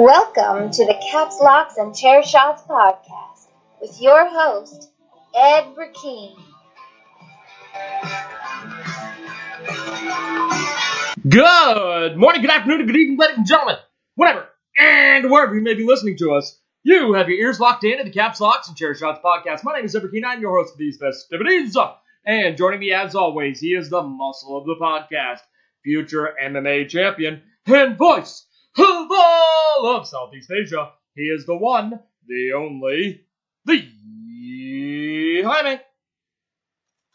Welcome to the Caps Locks and Chair Shots podcast with your host, Ed Burkeen. Good morning, good afternoon, and good evening, ladies and gentlemen. Whatever, and wherever you may be listening to us, you have your ears locked in to the Caps Locks and Chair Shots podcast. My name is Ed Burkeen. I'm your host for these festivities. And joining me, as always, he is the muscle of the podcast, future MMA champion, and voice of all of Southeast Asia. He is the one, the only, the Jaime.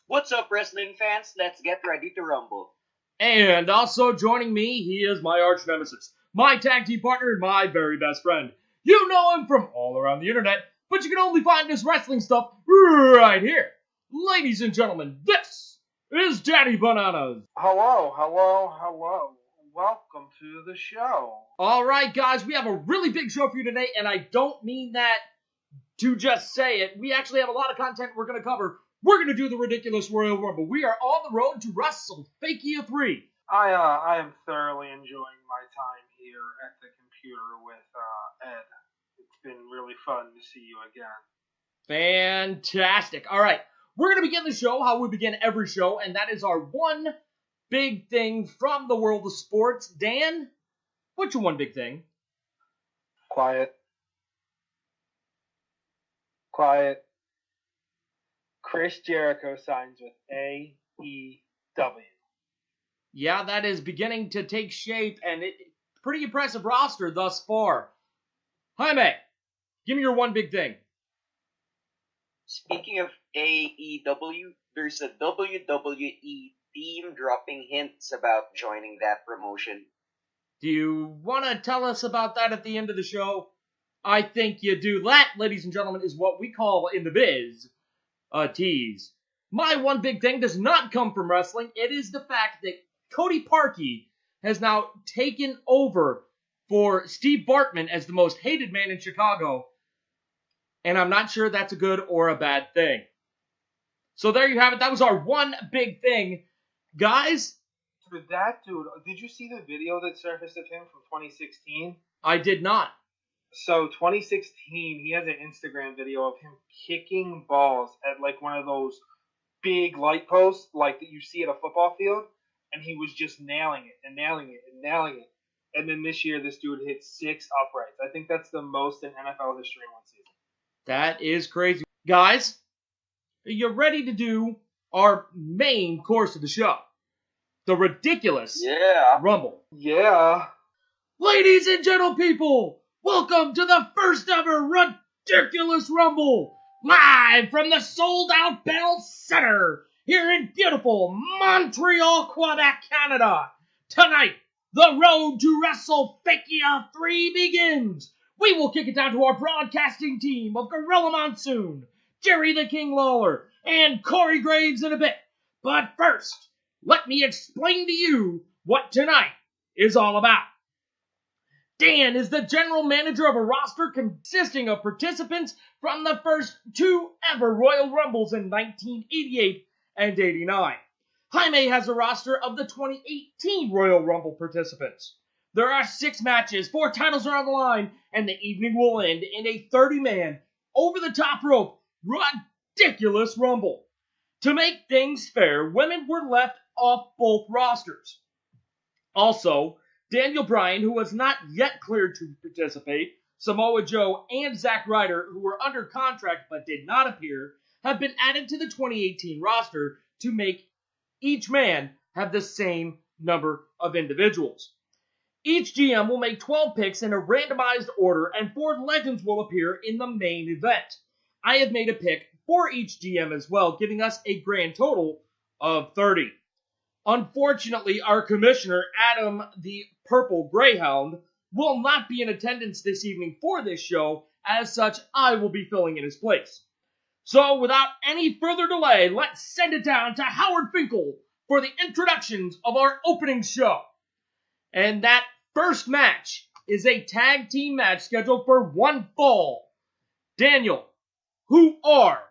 What's up, wrestling fans? Let's get ready to rumble. And also joining me, he is my arch nemesis, my tag team partner, and my very best friend. You know him from all around the internet, but you can only find this wrestling stuff right here. Ladies and gentlemen, this is Daddy Bananas. Hello. Welcome to the show. All right, guys, we have a really big show for you today, and I don't mean that to just say it. We actually have a lot of content we're going to cover. We're going to do the ridiculous Royal Rumble. We are on the road to WrestleFakia III. I am thoroughly enjoying my time here at the computer with Ed. It's been really fun to see you again. Fantastic. All right, we're going to begin the show how we begin every show, and that is our one big thing from the world of sports. Dan, what's your one big thing? Quiet. Chris Jericho signs with AEW. Yeah, that is beginning to take shape, and pretty impressive roster thus far. Jaime, give me your one big thing. Speaking of AEW, there's a WWE team dropping hints about joining that promotion. Do you want to tell us about that at the end of the show? I think you do. That, ladies and gentlemen, is what we call in the biz a tease. My one big thing does not come from wrestling. It is the fact that Cody Parkey has now taken over for Steve Bartman as the most hated man in Chicago. And I'm not sure that's a good or a bad thing. So there you have it. That was our one big thing. Guys? With that dude, did you see the video that surfaced of him from 2016? I did not. So 2016, he has an Instagram video of him kicking balls at like one of those big light posts like that you see at a football field, and he was just nailing it. And then this year, this dude hit 6 uprights. I think that's the most in NFL history in one season. That is crazy. Guys, are you ready to do our main course of the show? The ridiculous Rumble. Yeah. Ladies and gentle people, welcome to the first ever ridiculous Rumble, live from the sold-out Bell Center here in beautiful Montreal, Quebec, Canada. Tonight, the road to WrestleFakia III begins. We will kick it down to our broadcasting team of Gorilla Monsoon, Jerry the King Lawler, and Corey Graves in a bit. But first, let me explain to you what tonight is all about. Dan is the general manager of a roster consisting of participants from the first 2 ever Royal Rumbles in 1988 and 89. Jaime has a roster of the 2018 Royal Rumble participants. There are 6 matches, 4 titles are on the line, and the evening will end in a 30-man, over-the-top rope, ridiculous Rumble. To make things fair, women were left off both rosters. Also, Daniel Bryan, who was not yet cleared to participate, Samoa Joe, and Zack Ryder, who were under contract but did not appear, have been added to the 2018 roster to make each man have the same number of individuals. Each GM will make 12 picks in a randomized order, and 4 legends will appear in the main event. I have made a pick for each GM as well, giving us a grand total of 30. Unfortunately, our commissioner, Adam the Purple Greyhound, will not be in attendance this evening for this show. As such, I will be filling in his place. So, without any further delay, let's send it down to Howard Finkel for the introductions of our opening show. And that first match is a tag team match scheduled for one fall. Daniel, who are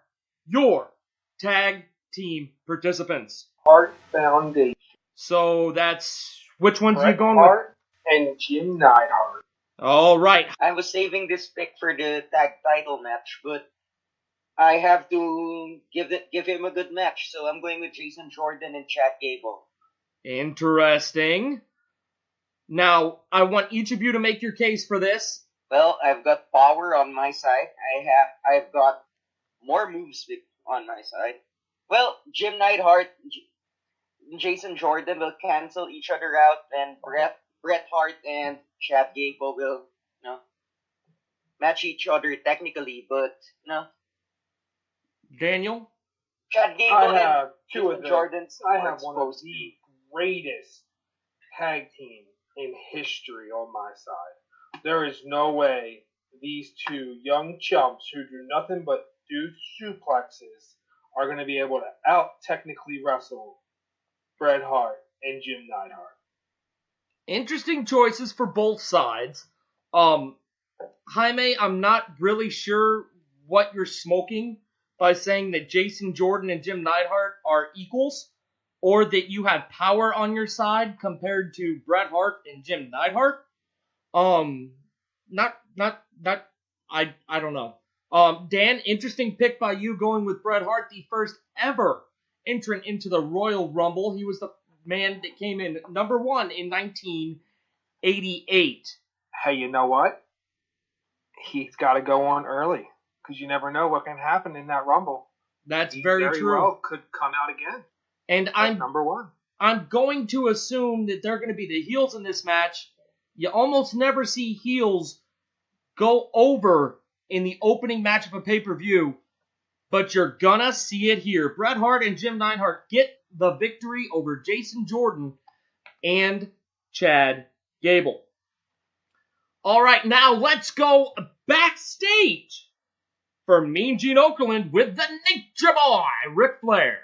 your tag team participants? Hart Foundation. So that's, which one's Bret you going Hart and Jim Neidhart. All right. I was saving this pick for the tag title match, but I have to give him a good match, so I'm going with Jason Jordan and Chad Gable. Interesting. Now, I want each of you to make your case for this. Well, I've got power on my side. I've got more moves on my side. Well, Jim Neidhart, Jason Jordan will cancel each other out, then Bret Hart and Chad Gable will, match each other technically, but Daniel? Chad Gable I have and two of Jason them. Jordan's I are have one of exposed. the greatest tag team in history on my side. There is no way these two young chumps who do nothing but do suplexes are going to be able to out-technically wrestle Bret Hart and Jim Neidhart. Interesting choices for both sides. Jaime, I'm not really sure what you're smoking by saying that Jason Jordan and Jim Neidhart are equals, or that you have power on your side compared to Bret Hart and Jim Neidhart. I don't know. Dan, interesting pick by you going with Bret Hart, the first ever entrant into the Royal Rumble. He was the man that came in number 1 in 1988. Hey, you know what? He's got to go on early because you never know what can happen in that Rumble. That's He very true. Well could come out again. And I'm number 1. I'm going to assume that they're going to be the heels in this match. You almost never see heels go over in the opening match of a pay-per-view, but you're gonna see it here. Bret Hart and Jim Neidhart get the victory over Jason Jordan and Chad Gable. All right, now let's go backstage for Mean Gene Okerlund with the Nature Boy, Ric Flair.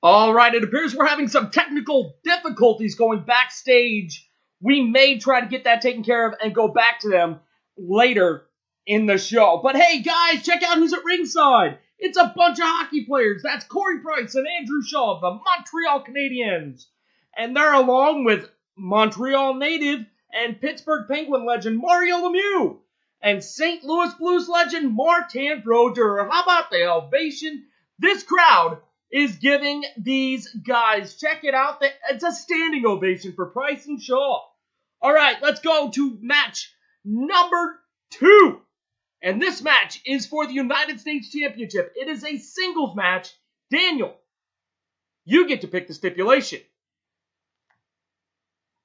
All right, it appears we're having some technical difficulties going backstage. We may try to get that taken care of and go back to them later in the show. But hey, guys, check out who's at ringside. It's a bunch of hockey players. That's Corey Price and Andrew Shaw of the Montreal Canadiens. And they're along with Montreal native and Pittsburgh Penguin legend Mario Lemieux and St. Louis Blues legend Martin Brodeur. How about the ovation this crowd is giving these guys? Check it out. It's a standing ovation for Price and Shaw. All right, let's go to match number 2. And this match is for the United States Championship. It is a singles match. Daniel, you get to pick the stipulation.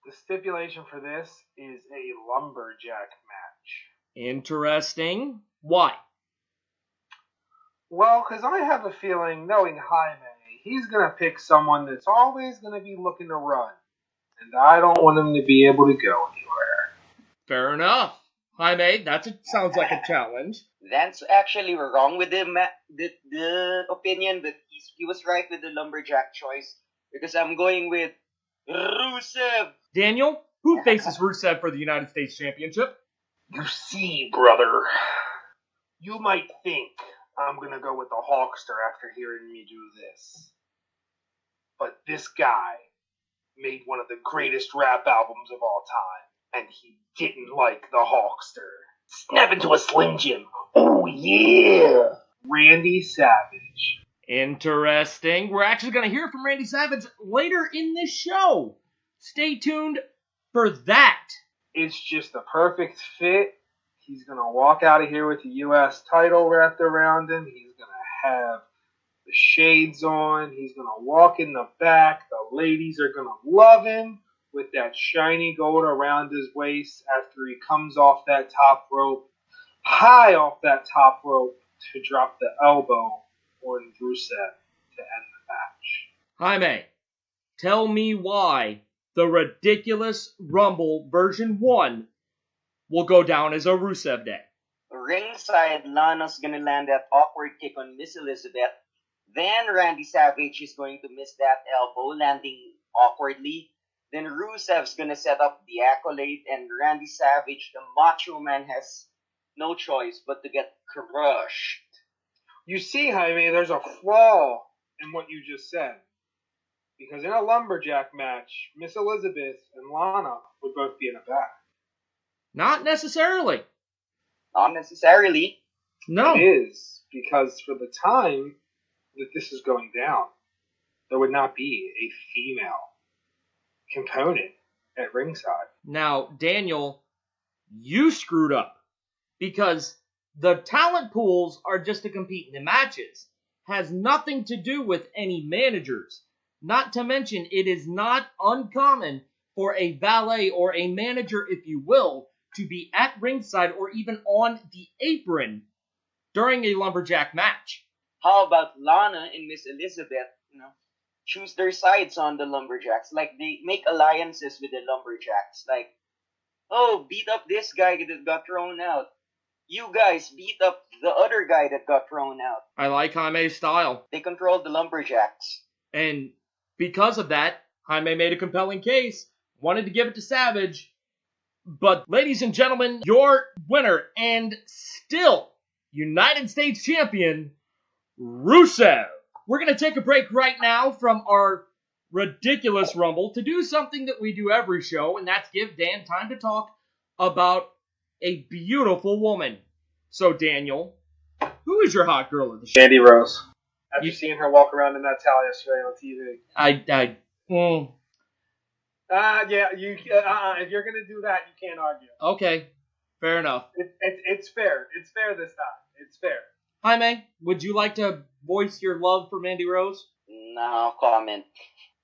The stipulation for this is a lumberjack match. Interesting. Why? Well, because I have a feeling, knowing Jaime, he's going to pick someone that's always going to be looking to run. And I don't want him to be able to go anywhere. Fair enough. Jaime, sounds like a challenge. That's actually wrong with the opinion, but he was right with the lumberjack choice because I'm going with Rusev. Daniel, who faces Rusev for the United States Championship? You see, brother, you might think I'm going to go with the Hulkster after hearing me do this. But this guy made one of the greatest rap albums of all time, and he didn't like the Hulkster. Snap into a Slim Jim. Oh, yeah. Randy Savage. Interesting. We're actually going to hear from Randy Savage later in this show. Stay tuned for that. It's just a perfect fit. He's going to walk out of here with the U.S. title wrapped around him. He's going to have the shades on. He's going to walk in the back. The ladies are going to love him with that shiny gold around his waist after he comes off that top rope, high off that top rope to drop the elbow on Rusev to end the match. Jaime, tell me why the Ridiculous Rumble version 1 will go down as a Rusev Day. Ringside, Lana's gonna land that awkward kick on Miss Elizabeth. Then Randy Savage is going to miss that elbow, landing awkwardly. then Rusev's gonna set up the Accolade, and Randy Savage, the Macho Man, has no choice but to get crushed. You see, Jaime, there's a flaw in what you just said. Because in a lumberjack match, Miss Elizabeth and Lana would both be in a back. Not necessarily. Not necessarily. No. It is, because for the time that this is going down, there would not be a female component at ringside. Now, Daniel, you screwed up. Because the talent pools are just to compete in the matches. Has nothing to do with any managers. Not to mention, it is not uncommon for a valet or a manager, if you will, to be at ringside or even on the apron during a lumberjack match. How about Lana and Miss Elizabeth, choose their sides on the lumberjacks? Like, they make alliances with the lumberjacks. Like, oh, beat up this guy that got thrown out. You guys beat up the other guy that got thrown out. I like Jaime's style. They controlled the lumberjacks. And because of that, Jaime made a compelling case, wanted to give it to Savage. But, ladies and gentlemen, your winner and still United States champion, Rusev. We're going to take a break right now from our ridiculous Rumble to do something that we do every show, and that's give Dan time to talk about a beautiful woman. So, Daniel, who is your hot girl of the show? Mandy Rose. After seeing her walk around in that towel yesterday on TV. If you're going to do that, you can't argue. Okay, fair enough. It's fair. It's fair this time. It's fair. Jaime, would you like to voice your love for Mandy Rose? No comment.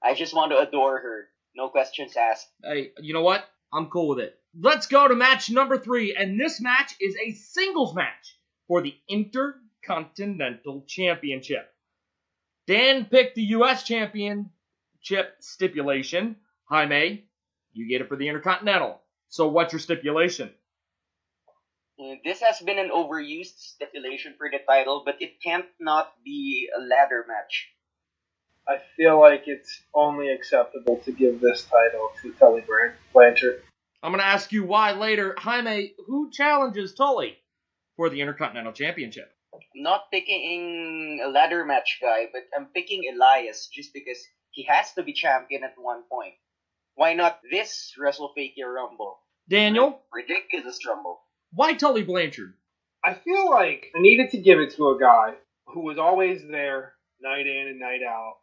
I just want to adore her. No questions asked. Hey, you know what? I'm cool with it. Let's go to match number 3, and this match is a singles match for the Intercontinental Championship. Dan picked the U.S. Championship stipulation. Jaime, you get it for the Intercontinental. So what's your stipulation? This has been an overused stipulation for the title, but it can't not be a ladder match. I feel like it's only acceptable to give this title to Tully Blanchard. I'm going to ask you why later. Jaime, who challenges Tully for the Intercontinental Championship? I'm not picking a ladder match guy, but I'm picking Elias just because he has to be champion at one point. Why not this WrestleFakia Rumble? Daniel? Ridiculous Rumble. Why Tully Blanchard? I feel like I needed to give it to a guy who was always there, night in and night out,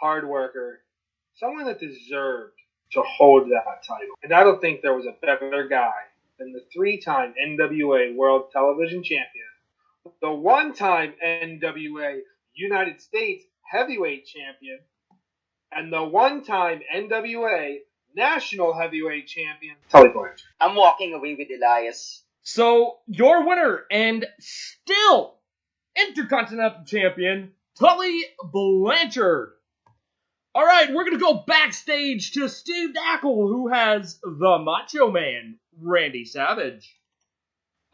hard worker, someone that deserved to hold that title. And I don't think there was a better guy than the 3-time NWA World Television Champion, the 1-time NWA United States Heavyweight Champion, and the 1-time NWA National Heavyweight Champion, Tully Blanchard. I'm walking away with Elias. So, your winner and still Intercontinental Champion, Tully Blanchard. Alright, we're going to go backstage to Steve Dackle, who has the Macho Man, Randy Savage.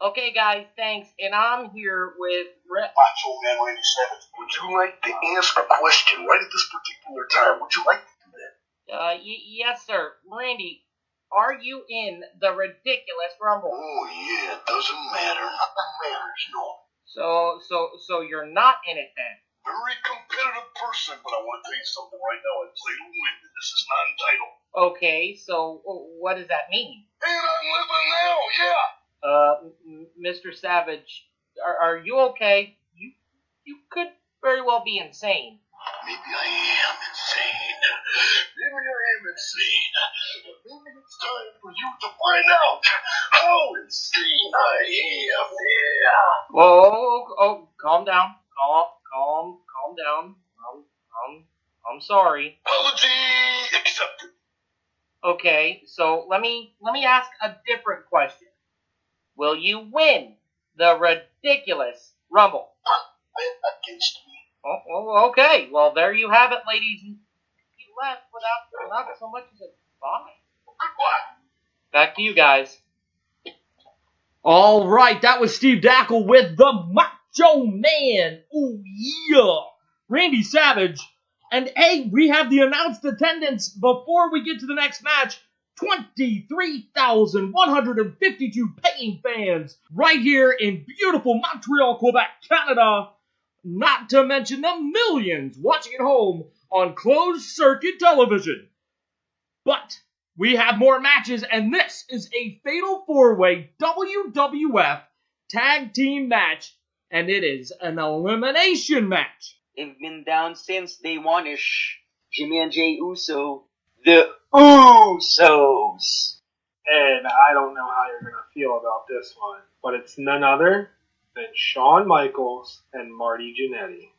Okay, guys, thanks. And I'm here with Macho Man Randy Savage. Would you like to answer a question right at this particular time? Would you like to do that? yes, sir. Randy, are you in the ridiculous Rumble? Oh, yeah, it doesn't matter. Nothing matters, no. So you're not in it then? Very competitive person, but I want to tell you something right now. I play to win, and this is non-title. Okay, so what does that mean? And I'm living now, yeah. Mr. Savage, are you okay? You could very well be insane. Maybe I am insane. But maybe it's time for you to find out how insane I am, yeah. Whoa, calm down. Calm down. I'm sorry. Apology accepted. Okay, so let me ask a different question. Will you win the ridiculous Rumble? Bet against me. Oh, okay. Well, there you have it, ladies. He left without so much as a bye. Goodbye. Back to you guys. All right, that was Steve Dackle with the Macho Man. Ooh, yeah. Randy Savage. And hey, we have the announced attendance before we get to the next match. 23,152 paying fans right here in beautiful Montreal, Quebec, Canada. Not to mention the millions watching at home on closed circuit television. But we have more matches, and this is a Fatal 4-Way WWF Tag Team match, and it is an elimination match. They've been down since day one-ish. Jimmy and Jay Uso, the Usos. And I don't know how you're going to feel about this one, but it's none other than Shawn Michaels and Marty Jannetty.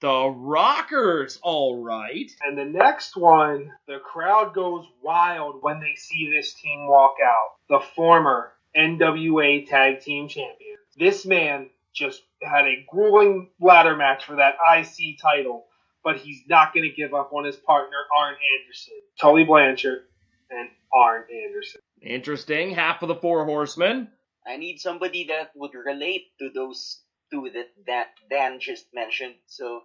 The Rockers, all right. And the next one, the crowd goes wild when they see this team walk out. The former NWA Tag Team Champions. This man just had a grueling ladder match for that IC title, but he's not going to give up on his partner, Arn Anderson. Tully Blanchard and Arn Anderson. Interesting. Half of the Four Horsemen. I need somebody that would relate to those two that Dan just mentioned, so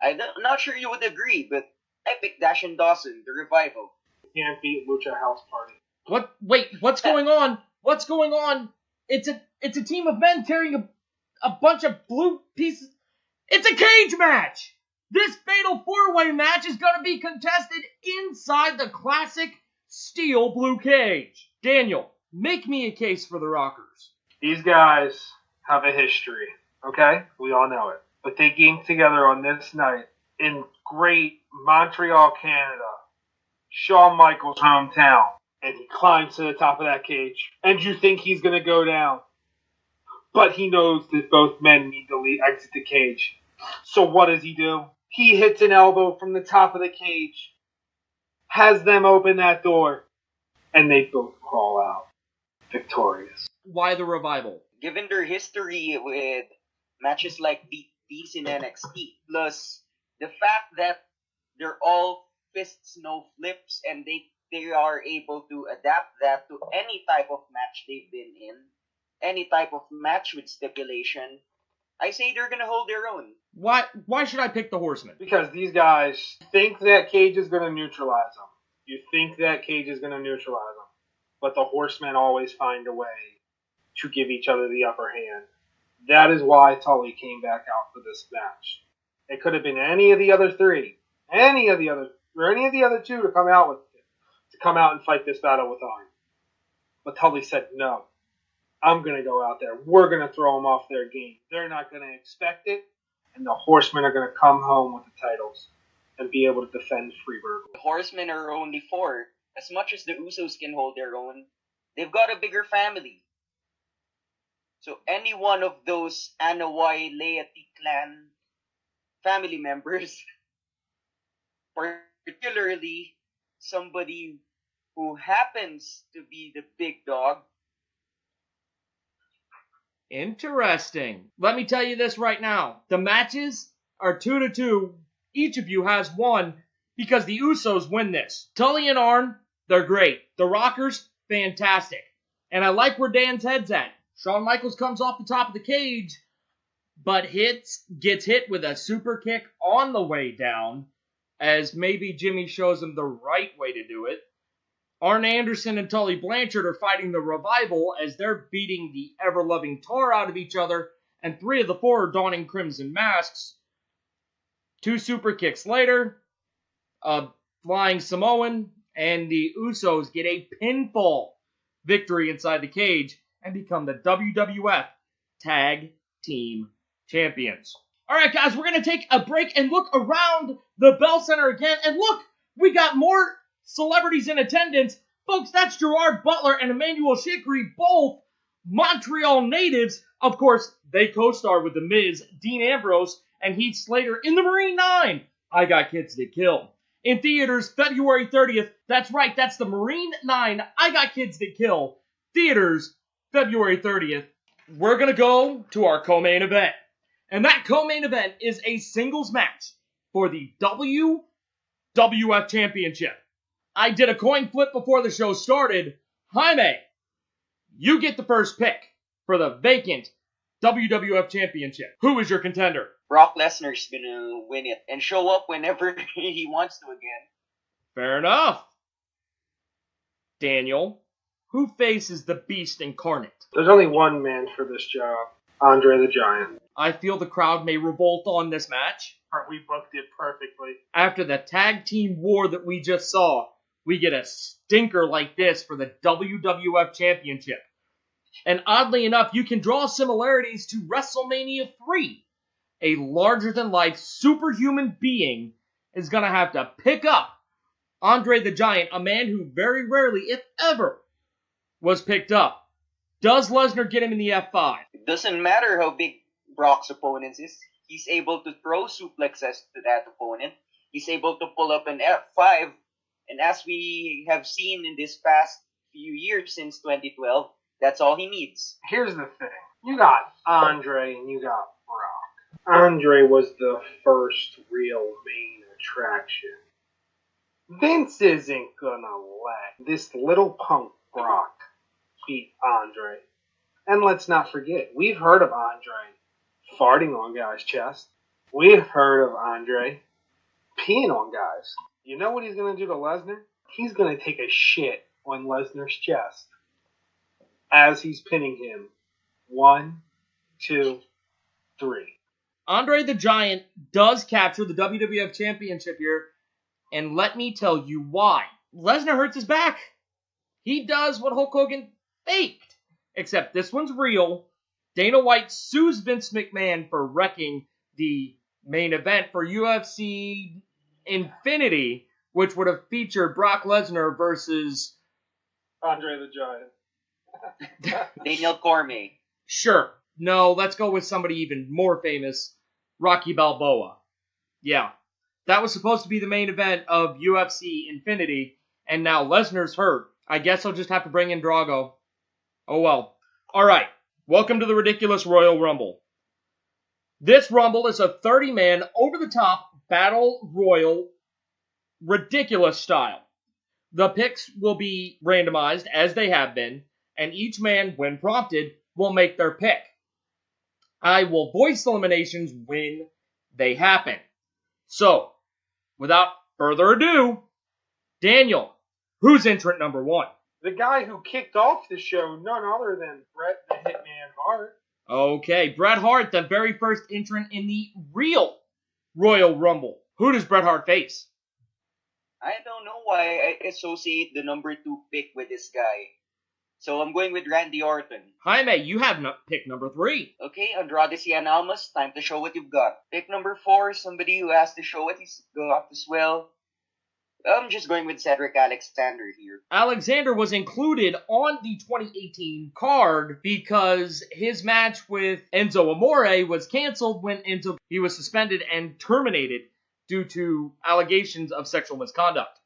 I'm not sure you would agree, but I picked Dash and Dawson, the Revival. Can't beat Lucha House Party. What? Wait, what's going on? What's going on? It's a team of men carrying a bunch of blue pieces. It's a cage match! This Fatal 4-Way match is going to be contested inside the classic steel blue cage. Daniel, make me a case for the Rockers. These guys have a history, okay? We all know it. But they came together on this night in great Montreal, Canada, Shawn Michaels' hometown. And he climbs to the top of that cage. And you think he's going to go down. But he knows that both men need to exit the cage. So what does he do? He hits an elbow from the top of the cage, has them open that door, and they both crawl out victorious. Why the Revival? Given their history with matches like these in NXT, plus the fact that they're all fists, no flips, and they are able to adapt that to any type of match they've been in, any type of match with stipulation, I say they're going to hold their own. Why should I pick the Horsemen? Because these guys think that cage is going to neutralize them. You think that cage is going to neutralize them. But the Horsemen always find a way to give each other the upper hand. That is why Tully came back out for this match. It could have been any of the other three, any of the other two to come out and fight this battle with Arn. But Tully said no. I'm going to go out there. We're going to throw them off their game. They're not going to expect it. And the Horsemen are going to come home with the titles and be able to defend Freeburg. The Horsemen are only 4. As much as the Usos can hold their own, they've got a bigger family. So any one of those Anoa'i Laity clan family members, particularly somebody who happens to be the big dog. Interesting. Let me tell you this right now. The matches are 2-2. Each of you has one because the Usos win this. Tully and Arn, they're great. The Rockers, fantastic. And I like where Dan's head's at. Shawn Michaels comes off the top of the cage, but gets hit with a super kick on the way down, as maybe Jimmy shows him the right way to do it. Arn Anderson and Tully Blanchard are fighting the Revival as they're beating the ever-loving tar out of each other, and 3 of the 4 are donning crimson masks. 2 super kicks later, a flying Samoan, and the Usos get a pinfall victory inside the cage and become the WWF Tag Team Champions. All right, guys, we're going to take a break and look around the Bell Center again. And look, we got more celebrities in attendance. Folks, that's Gerard Butler and Emmanuel Shikri, both Montreal natives. Of course, they co-star with The Miz, Dean Ambrose, and Heath Slater in The Marine 9, I Got Kids to Kill. In theaters, February 30th. That's right, that's The Marine 9, I Got Kids to Kill. Theaters, February 30th. We're going to go to our co-main event. And that co-main event is a singles match for the WWF Championship. I did a coin flip before the show started. Jaime, you get the first pick for the vacant WWF Championship. Who is your contender? Brock Lesnar's gonna win it and show up whenever he wants to again. Fair enough. Daniel, who faces the Beast Incarnate? There's only one man for this job, Andre the Giant. I feel the crowd may revolt on this match. We booked it perfectly. After the tag team war that we just saw, we get a stinker like this for the WWF Championship. And oddly enough, you can draw similarities to WrestleMania 3. A larger-than-life superhuman being is going to have to pick up Andre the Giant, a man who very rarely, if ever, was picked up. Does Lesnar get him in the F5? It doesn't matter how big Brock's opponent is. He's able to throw suplexes to that opponent. He's able to pull up an F5. And as we have seen in this past few years since 2012, that's all he needs. Here's the thing. You got Andre and you got Brock. Andre was the first real main attraction. Vince isn't gonna let this little punk Brock beat Andre. And let's not forget, we've heard of Andre farting on guys' chest. We've heard of Andre peeing on guys. You know what he's gonna do to Lesnar? He's gonna take a shit on Lesnar's chest as he's pinning him. 1, 2, 3. Andre the Giant does capture the WWF Championship here, and let me tell you why. Lesnar hurts his back. He does what Hulk Hogan faked, except this one's real. Dana White sues Vince McMahon for wrecking the main event for UFC Infinity, which would have featured Brock Lesnar versus Andre the Giant. Daniel Cormier. Sure. No, let's go with somebody even more famous, Rocky Balboa. Yeah. That was supposed to be the main event of UFC Infinity, and now Lesnar's hurt. I guess I'll just have to bring in Drago. Oh well. Alright, welcome to the Ridiculous Royal Rumble. This Rumble is a 30-man, over-the-top, battle royal, ridiculous style. The picks will be randomized, as they have been, and each man, when prompted, will make their pick. I will voice eliminations when they happen. So, without further ado, Daniel, who's entrant number 1? The guy who kicked off the show, none other than Bret the Hitman Hart. Okay, Bret Hart, the very first entrant in the real Royal Rumble. Who does Bret Hart face? I don't know why I associate the number 2 pick with this guy. So I'm going with Randy Orton. Jaime, you have pick number 3. Okay, Andrade Cien Almas, time to show what you've got. Pick number 4, somebody who has to show what he's got as well. I'm just going with Cedric Alexander here. Alexander was included on the 2018 card because his match with Enzo Amore was canceled when he was suspended and terminated due to allegations of sexual misconduct.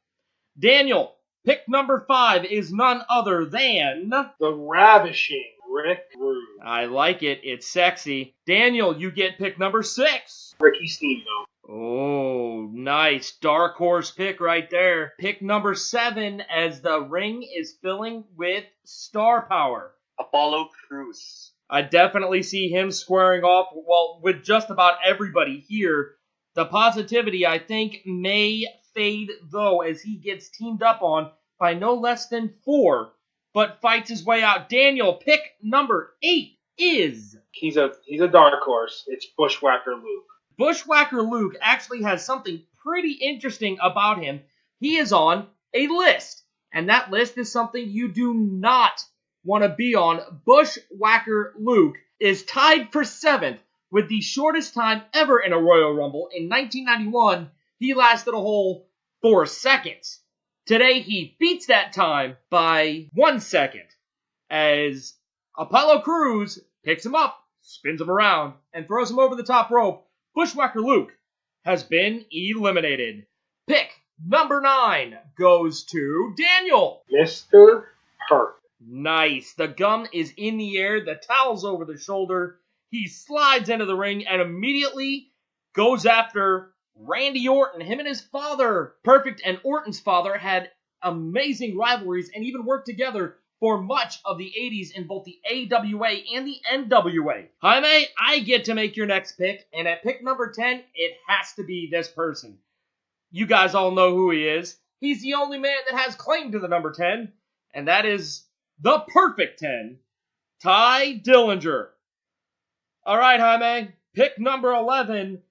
Daniel, pick number 5 is none other than the ravishing Rick Rude. I like it. It's sexy. Daniel, you get pick number 6. Ricky Steamboat. Oh, nice. Dark horse pick right there. Pick number 7 as the ring is filling with star power. Apollo Crews. I definitely see him squaring off, well, with just about everybody here. The positivity, I think, may fade, though, as he gets teamed up on by no less than 4, but fights his way out. Daniel, pick number 8 is... He's a dark horse. It's Bushwhacker Luke. Bushwhacker Luke actually has something pretty interesting about him. He is on a list, and that list is something you do not want to be on. Bushwhacker Luke is tied for 7th with the shortest time ever in a Royal Rumble. In 1991, he lasted a whole 4 seconds. Today, he beats that time by 1 second, as Apollo Crews picks him up, spins him around, and throws him over the top rope. Bushwhacker Luke has been eliminated. Pick number 9 goes to Daniel. Mr. Hurt. Nice. The gum is in the air. The towel's over the shoulder. He slides into the ring and immediately goes after Randy Orton. Him and his father, Perfect and Orton's father, had amazing rivalries and even worked together for much of the 80s in both the AWA and the NWA. Jaime, I get to make your next pick, and at pick number 10, it has to be this person. You guys all know who he is. He's the only man that has claim to the number 10, and that is the perfect 10, Tye Dillinger. All right, Jaime, pick number 11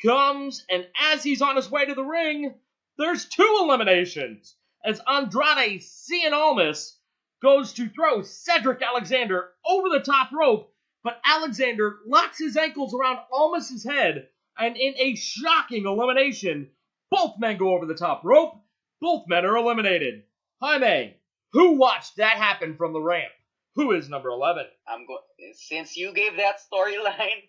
comes, and as he's on his way to the ring, there's 2 eliminations, as Andrade Cien Almas goes to throw Cedric Alexander over the top rope, but Alexander locks his ankles around Almas' head, and in a shocking elimination, both men go over the top rope, both men are eliminated. Jaime, who watched that happen from the ramp? Who is number 11? Since you gave that storyline,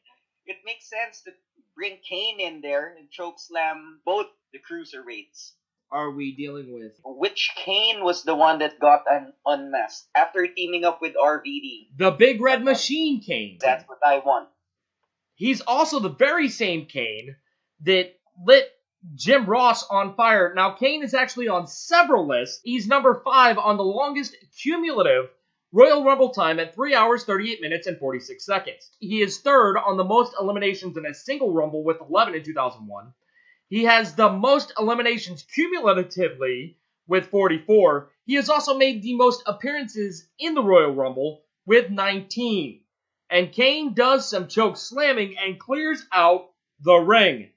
it makes sense to bring Kane in there and chokeslam both the cruiserweights. Are we dealing with? Which Kane was the one that got unmasked after teaming up with RVD? The Big Red Machine Kane. That's what I want. He's also the very same Kane that lit Jim Ross on fire. Now, Kane is actually on several lists. He's number 5 on the longest cumulative Royal Rumble time at 3 hours, 38 minutes, and 46 seconds. He is 3rd on the most eliminations in a single Rumble with 11 in 2001. He has the most eliminations cumulatively with 44. He has also made the most appearances in the Royal Rumble with 19. And Kane does some choke slamming and clears out the ring.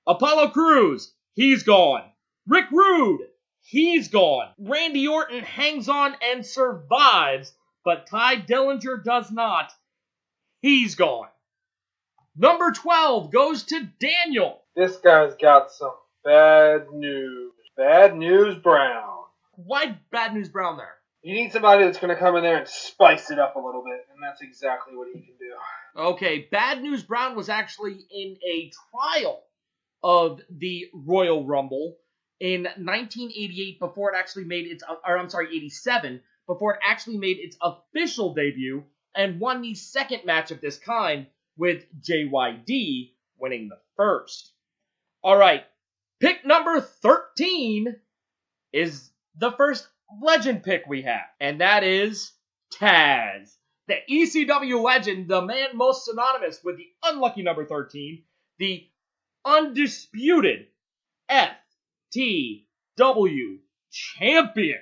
Apollo Crews, he's gone. Rick Rude, he's gone. Randy Orton hangs on and survives, but Tye Dillinger does not. He's gone. Number 12 goes to Daniel. This guy's got some bad news. Bad news Brown. Why Bad News Brown there? You need somebody that's going to come in there and spice it up a little bit, and that's exactly what he can do. Okay, Bad News Brown was actually in a trial of the Royal Rumble in 1988 before it actually made its, 87, before it actually made its official debut and won the second match of this kind with JYD winning the first. All right, pick number 13 is the first legend pick we have, and that is Taz. The ECW legend, the man most synonymous with the unlucky number 13, the undisputed FTW champion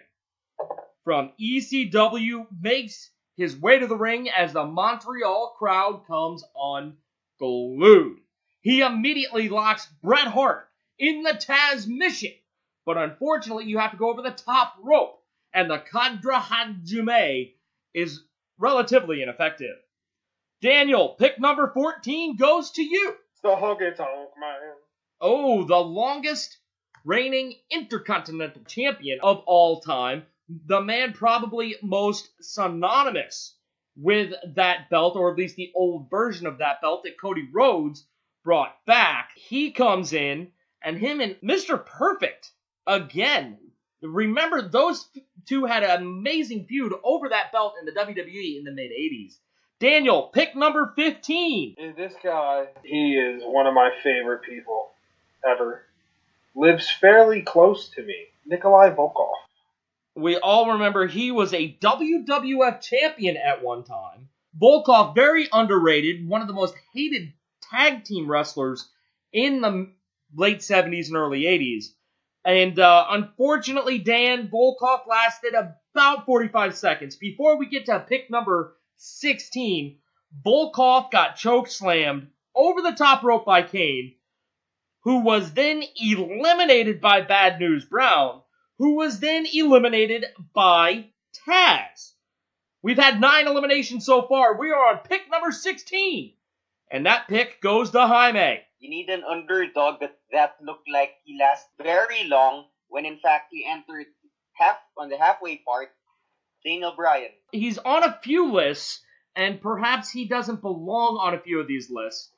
from ECW, makes his way to the ring as the Montreal crowd comes unglued. He immediately locks Bret Hart in the Taz mission, but unfortunately you have to go over the top rope, and the Kadra Hajime is relatively ineffective. Daniel, pick number 14 goes to you. The Honky Tonk Man. Oh, the longest reigning Intercontinental Champion of all time. The man probably most synonymous with that belt, or at least the old version of that belt that Cody Rhodes brought back. He comes in, and him and Mr. Perfect, again, remember those two had an amazing feud over that belt in the WWE in the mid-80s. Daniel, pick number 15. And this guy, he is one of my favorite people ever. Lives fairly close to me. Nikolai Volkov. We all remember he was a WWF champion at one time. Volkov, very underrated, one of the most hated tag team wrestlers in the late 70s and early 80s. And unfortunately, Dan, Volkov lasted about 45 seconds. Before we get to pick number 16, Volkov got chokeslammed over the top rope by Kane, who was then eliminated by Bad News Brown, who was then eliminated by Taz. We've had 9 eliminations so far. We are on pick number 16. And that pick goes to Jaime. You need an underdog that looked like he lasted very long, when in fact he entered on the halfway part, Daniel Bryan. He's on a few lists, and perhaps he doesn't belong on a few of these lists.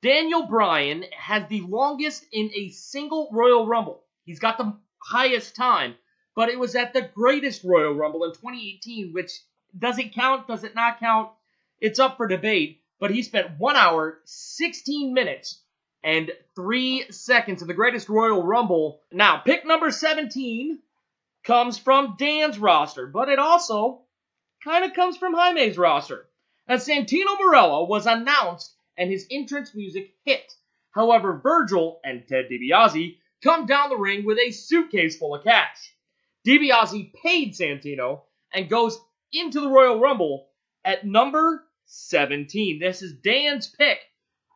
Daniel Bryan has the longest in a single Royal Rumble. He's got the highest time, but it was at the greatest Royal Rumble in 2018, which does it count, does it not count? It's up for debate, but he spent 1 hour, 16 minutes, and 3 seconds in the greatest Royal Rumble. Now, pick number 17 comes from Dan's roster, but it also kind of comes from Jaime's roster, as Santino Marella was announced and his entrance music hit. However, Virgil and Ted DiBiase come down the ring with a suitcase full of cash. DiBiase paid Santino and goes into the Royal Rumble at number 17. This is Dan's pick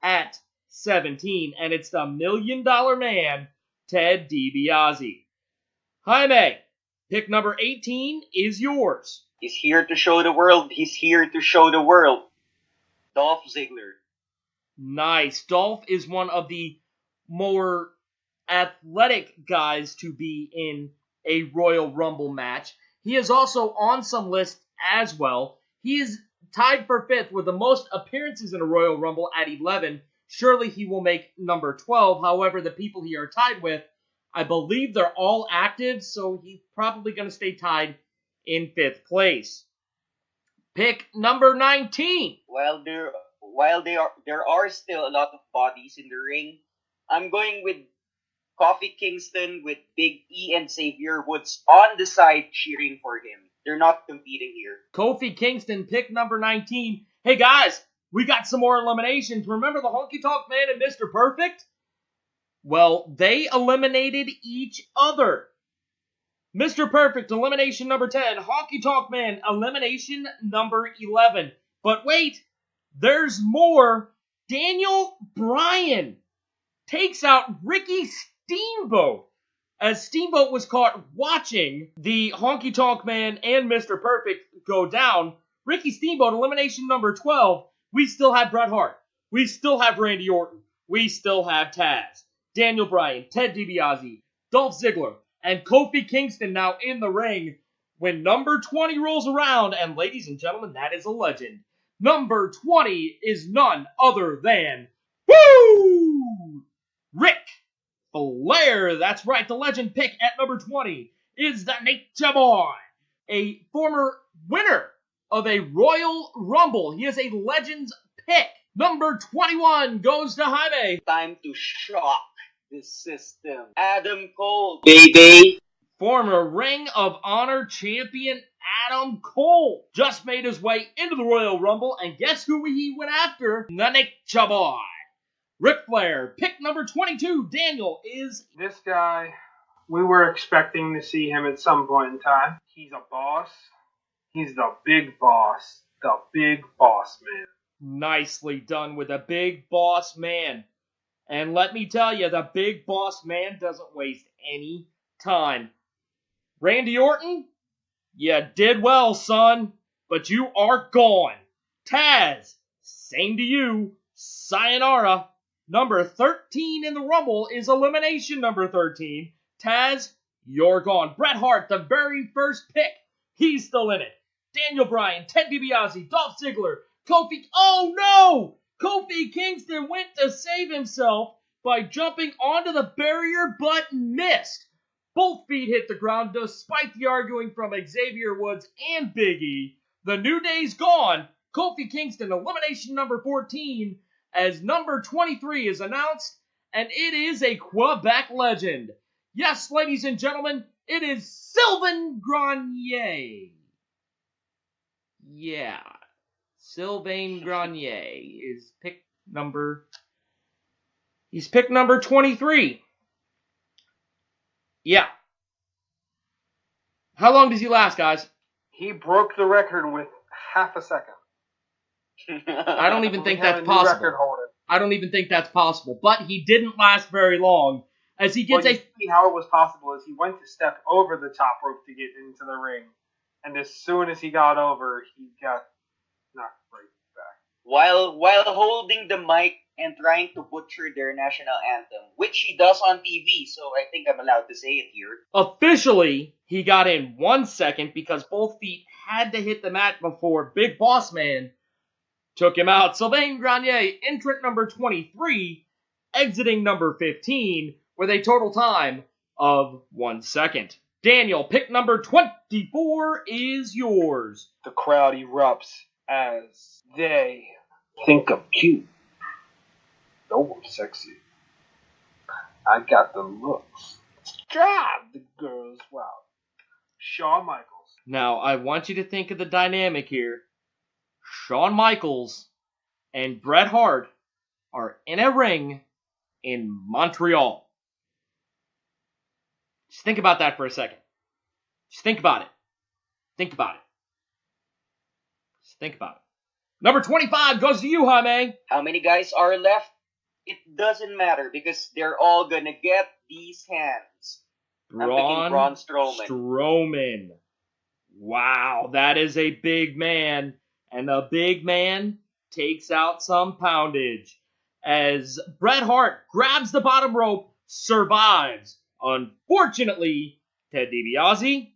at 17, and it's the $1 Million Man, Ted DiBiase. Jaime, pick number 18 is yours. He's here to show the world. He's here to show the world. Dolph Ziggler. Nice. Dolph is one of the more athletic guys to be in a Royal Rumble match. He is also on some lists as well. He is tied for 5th with the most appearances in a Royal Rumble at 11. Surely he will make number 12. However, the people he are tied with, I believe they're all active, so he's probably going to stay tied in 5th place. Pick number 19. While there are still a lot of bodies in the ring, I'm going with Kofi Kingston with Big E and Xavier Woods on the side cheering for him. They're not competing here. Kofi Kingston, pick number 19. Hey guys, we got some more eliminations. Remember the Honky Tonk Man and Mr. Perfect? Well, they eliminated each other. Mr. Perfect, elimination number 10. Honky Tonk Man, elimination number 11. But wait, there's more. Daniel Bryan takes out Ricky Steamboat, as Steamboat was caught watching the Honky Tonk Man and Mr. Perfect go down. Ricky Steamboat, elimination number 12. We still have Bret Hart. We still have Randy Orton. We still have Taz. Daniel Bryan, Ted DiBiase, Dolph Ziggler, and Kofi Kingston now in the ring when number 20 rolls around. And ladies and gentlemen, that is a legend. Number 20 is none other than Ric Flair. That's right, the legend pick at number 20 is the Nature Boy, a former winner of a Royal Rumble. He is a Legends pick. Number 21 goes to Jaime. Time to shock the system. Adam Cole, baby. Former Ring of Honor champion Adam Cole just made his way into the Royal Rumble, and guess who he went after? The Nature Boy. Ric Flair, pick number 22, Daniel, is... This guy, we were expecting to see him at some point in time. He's a boss. He's the big boss. The big boss man. Nicely done with a big boss man. And let me tell you, the big boss man doesn't waste any time. Randy Orton, you did well, son, but you are gone. Taz, same to you. Sayonara. Number 13 in the Rumble is elimination number 13. Taz, you're gone. Bret Hart, the very first pick. He's still in it. Daniel Bryan, Ted DiBiase, Dolph Ziggler, Kofi... Oh no! Kofi Kingston went to save himself by jumping onto the barrier but missed. Both feet hit the ground despite the arguing from Xavier Woods and Big E. The New Day's gone. Kofi Kingston, elimination number 14, as number 23 is announced, and it is a Quebec legend. Yes, ladies and gentlemen, it is Sylvain Grenier. Yeah, Sylvain Grenier is pick number... He's pick number 23. Yeah. How long does he last, guys? He broke the record with half a second. I don't even think that's possible. I don't even think that's possible. But he didn't last very long, as he gets how it was possible is he went to step over the top rope to get into the ring, and as soon as he got over, he got knocked right back. While holding the mic and trying to butcher their national anthem, which he does on TV, so I think I'm allowed to say it here. Officially, he got in 1 second because both feet had to hit the mat before Big Boss Man took him out. Sylvain Grenier, entrant number 23, exiting number 15, with a total time of 1 second. Daniel, pick number 24 is yours. The crowd erupts as they think I'm cute. No, I'm sexy. I got the looks. Drive the girls wild. Shawn Michaels. Now, I want you to think of the dynamic here. Shawn Michaels and Bret Hart are in a ring in Montreal. Just think about that for a second. Just think about it. Think about it. Just think about it. Number 25 goes to you, Jaime. How many guys are left? It doesn't matter because they're all gonna get these hands. I'm picking Braun Strowman. Wow, that is a big man. And a big man takes out some poundage. As Bret Hart grabs the bottom rope, survives. Unfortunately, Ted DiBiase,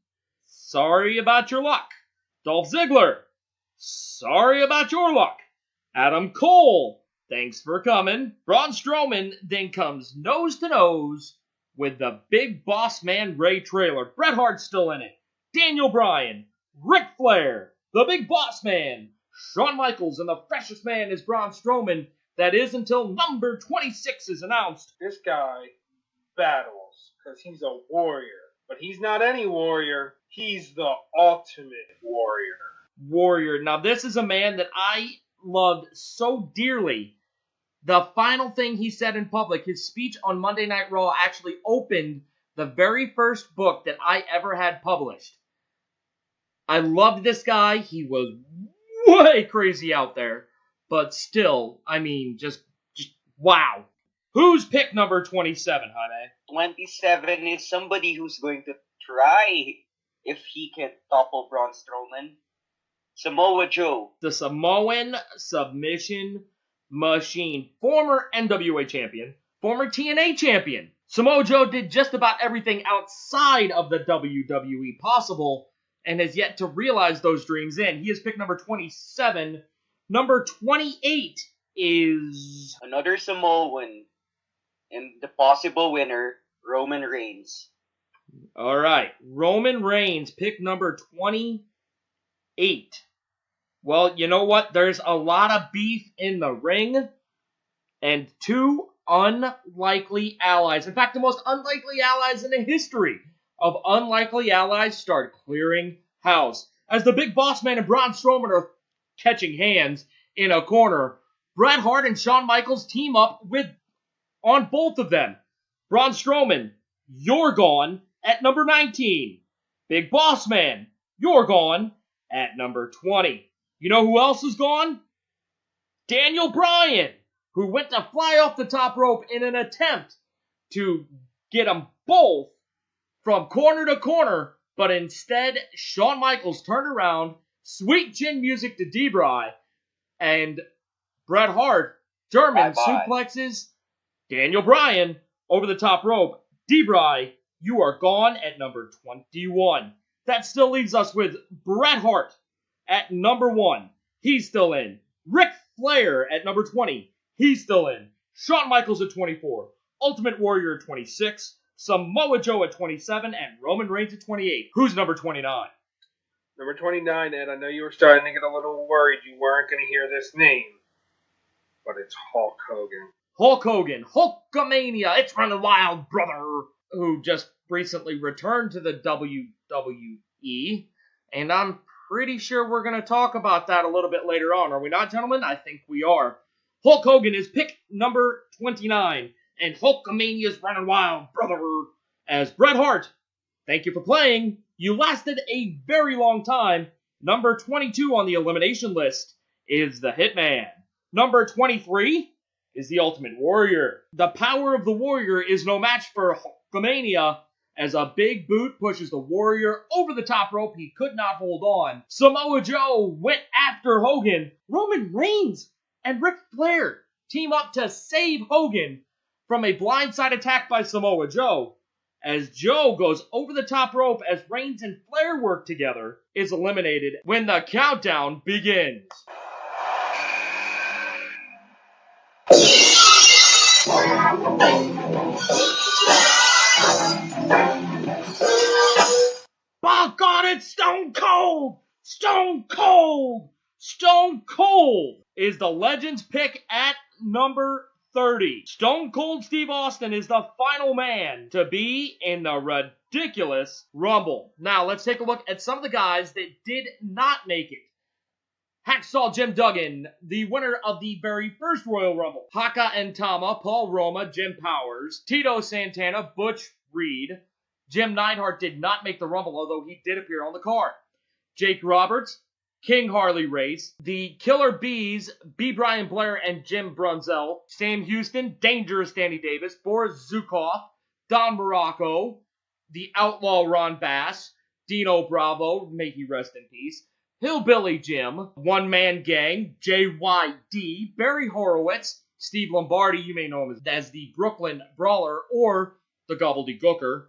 sorry about your luck. Dolph Ziggler, sorry about your luck. Adam Cole, thanks for coming. Braun Strowman then comes nose to nose with the big boss man Ray Traylor. Bret Hart's still in it. Daniel Bryan, Ric Flair, the big boss man, Shawn Michaels, and the freshest man is Braun Strowman. That is until number 26 is announced. This guy battles because he's a warrior. But he's not any warrior. He's the ultimate warrior. Now, this is a man that I loved so dearly. The final thing he said in public, his speech on Monday Night Raw, actually opened the very first book that I ever had published. I loved this guy. He was way crazy out there. But still, I mean, just wow. Who's pick number 27, Jaime? 27 is somebody who's going to try if he can topple Braun Strowman. Samoa Joe. The Samoan submission machine. Former NWA champion. Former TNA champion. Samoa Joe did just about everything outside of the WWE possible and has yet to realize those dreams in. He is pick number 27. Number 28 is... another Samoan. And the possible winner, Roman Reigns. All right. Roman Reigns, pick number 28. Well, you know what? There's a lot of beef in the ring. And two unlikely allies. In fact, the most unlikely allies in the history of unlikely allies start clearing house. As the big boss man and Braun Strowman are catching hands in a corner, Bret Hart and Shawn Michaels team up on both of them. Braun Strowman, you're gone at number 19. Big boss man, you're gone at number 20. You know who else is gone? Daniel Bryan, who went to fly off the top rope in an attempt to get them both from corner to corner, but instead Shawn Michaels turned around, sweet chin music to D-Bry, and Bret Hart German suplexes Daniel Bryan over the top rope. D-Bry, you are gone at number 21. That still leaves us with Bret Hart at number 1. He's still in. Ric Flair at number 20. He's still in. Shawn Michaels at 24. Ultimate Warrior at 26. Samoa Joe at 27. And Roman Reigns at 28. Who's number 29? Number 29, Ed, I know you were starting to get a little worried you weren't going to hear this name. But it's Hulk Hogan. Hulk Hogan. Hulkamania. It's running wild, brother. Who just recently returned to the WWE. And I'm pretty sure we're going to talk about that a little bit later on. Are we not, gentlemen? I think we are. Hulk Hogan is pick number 29. And Hulkamania's running wild, brother. As Bret Hart, thank you for playing. You lasted a very long time. Number 22 on the elimination list is the Hitman. Number 23 is the Ultimate Warrior. The power of the Warrior is no match for Hulkamania, as a big boot pushes the Warrior over the top rope. He could not hold on. Samoa Joe went after Hogan. Roman Reigns and Ric Flair team up to save Hogan from a blindside attack by Samoa Joe. As Joe goes over the top rope as Reigns and Flair work together, is eliminated when the countdown begins. By God, it's Stone Cold! Stone Cold! Stone Cold is the Legends pick at number 30. Stone Cold Steve Austin is the final man to be in the ridiculous Rumble. Now, let's take a look at some of the guys that did not make it. Hacksaw Jim Duggan, the winner of the very first Royal Rumble. Haka and Tama, Paul Roma, Jim Powers, Tito Santana, Butch Reed. Jim Neidhart did not make the Rumble, although he did appear on the card. Jake Roberts, King Harley Race, the Killer Bees, B. Brian Blair and Jim Brunzell, Sam Houston, Dangerous Danny Davis, Boris Zukov, Don Morocco, the Outlaw Ron Bass, Dino Bravo, may he rest in peace, Hillbilly Jim, One Man Gang, JYD, Barry Horowitz, Steve Lombardi, you may know him as the Brooklyn Brawler or the Gobbledygooker,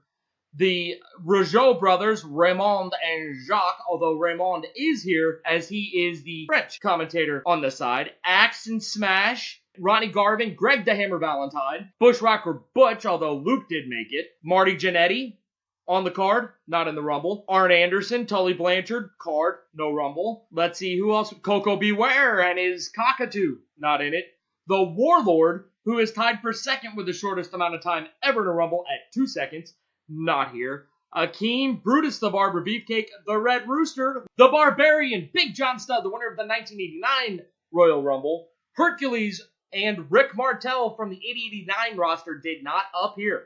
the Rougeau brothers, Raymond and Jacques, although Raymond is here as he is the French commentator on the side, Axe and Smash, Ronnie Garvin, Greg the Hammer Valentine, Bushwhacker Butch, although Luke did make it, Marty Jannetty, on the card, not in the Rumble. Arn Anderson, Tully Blanchard, card, no Rumble. Let's see who else. Coco Beware and his cockatoo, not in it. The Warlord, who is tied for second with the shortest amount of time ever in a Rumble at 2 seconds, not here. Akeem, Brutus the Barber Beefcake, the Red Rooster, the Barbarian, Big John Studd, the winner of the 1989 Royal Rumble. Hercules and Rick Martel from the 80-89 roster did not appear.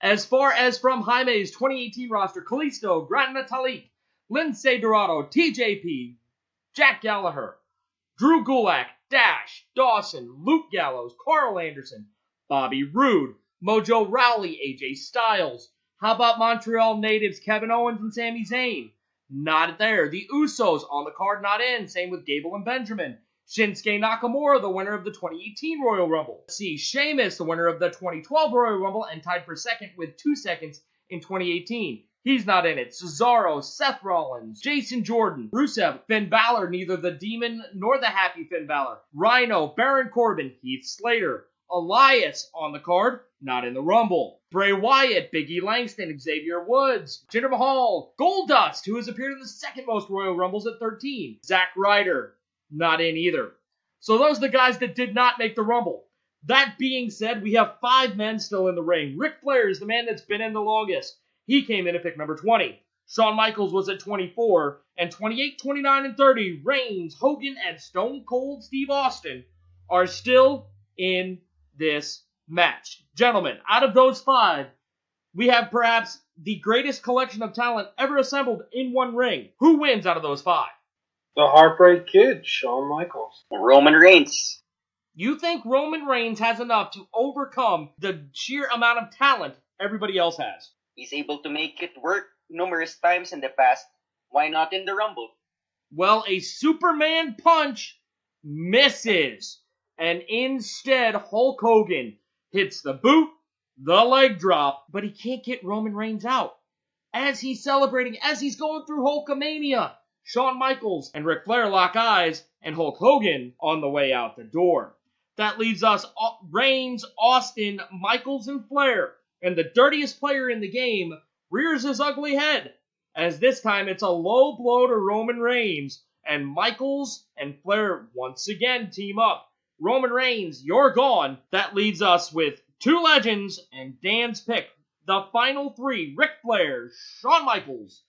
As far as from Jaime's 2018 roster, Kalisto, Grand Metalik, Lindsay Dorado, TJP, Jack Gallagher, Drew Gulak, Dash, Dawson, Luke Gallows, Carl Anderson, Bobby Roode, Mojo Rawley, AJ Styles. How about Montreal natives Kevin Owens and Sami Zayn? Not there. The Usos on the card, not in. Same with Gable and Benjamin. Shinsuke Nakamura, the winner of the 2018 Royal Rumble. Let's see, Sheamus, the winner of the 2012 Royal Rumble and tied for second with 2 seconds in 2018. He's not in it. Cesaro, Seth Rollins, Jason Jordan, Rusev, Finn Balor, neither the Demon nor the Happy Finn Balor. Rhino, Baron Corbin, Heath Slater. Elias on the card, not in the Rumble. Bray Wyatt, Big E Langston, Xavier Woods, Jinder Mahal, Goldust, who has appeared in the second most Royal Rumbles at 13. Zack Ryder, not in either. So those are the guys that did not make the Rumble. That being said, we have 5 men still in the ring. Ric Flair is the man that's been in the longest. He came in at pick number 20. Shawn Michaels was at 24. And 28, 29, and 30, Reigns, Hogan, and Stone Cold Steve Austin are still in this match. Gentlemen, out of those 5, we have perhaps the greatest collection of talent ever assembled in one ring. Who wins out of those 5? The Heartbreak Kid, Shawn Michaels. Roman Reigns. You think Roman Reigns has enough to overcome the sheer amount of talent everybody else has? He's able to make it work numerous times in the past. Why not in the Rumble? Well, a Superman punch misses. And instead, Hulk Hogan hits the boot, the leg drop, but he can't get Roman Reigns out. As he's celebrating, as he's going through Hulkamania, Shawn Michaels and Ric Flair lock eyes, and Hulk Hogan on the way out the door. That leaves us Reigns, Austin, Michaels, and Flair. And the dirtiest player in the game rears his ugly head, as this time it's a low blow to Roman Reigns, and Michaels and Flair once again team up. Roman Reigns, you're gone. That leaves us with 2 legends and Dan's pick. The final 3, Ric Flair, Shawn Michaels,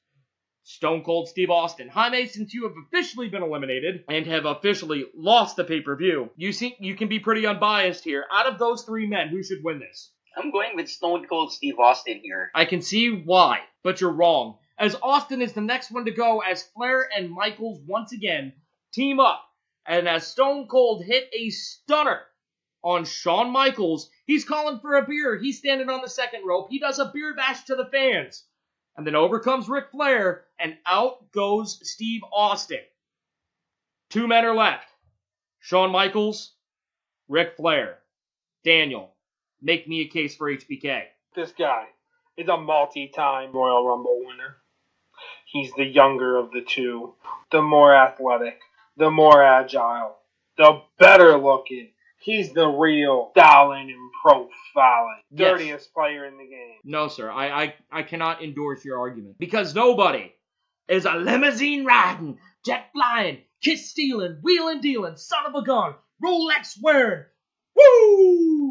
Stone Cold Steve Austin. Jaime, since you have officially been eliminated and have officially lost the pay-per-view, you can be pretty unbiased here. Out of those 3 men, who should win this? I'm going with Stone Cold Steve Austin here. I can see why, but you're wrong, as Austin is the next one to go as Flair and Michaels once again team up. And as Stone Cold hit a stunner on Shawn Michaels, he's calling for a beer. He's standing on the second rope. He does a beer bash to the fans. And then over comes Ric Flair, and out goes Steve Austin. 2 men are left. Shawn Michaels, Ric Flair. Daniel, make me a case for HBK. This guy is a multi-time Royal Rumble winner. He's the younger of the 2, the more athletic, the more agile, the better looking. He's the real styling and profiling. Yes. Dirtiest player in the game. No, sir. I cannot endorse your argument. Because nobody is a limousine riding, jet flying, kiss stealing, wheeling dealing, son of a gun, Rolex wearing, woo!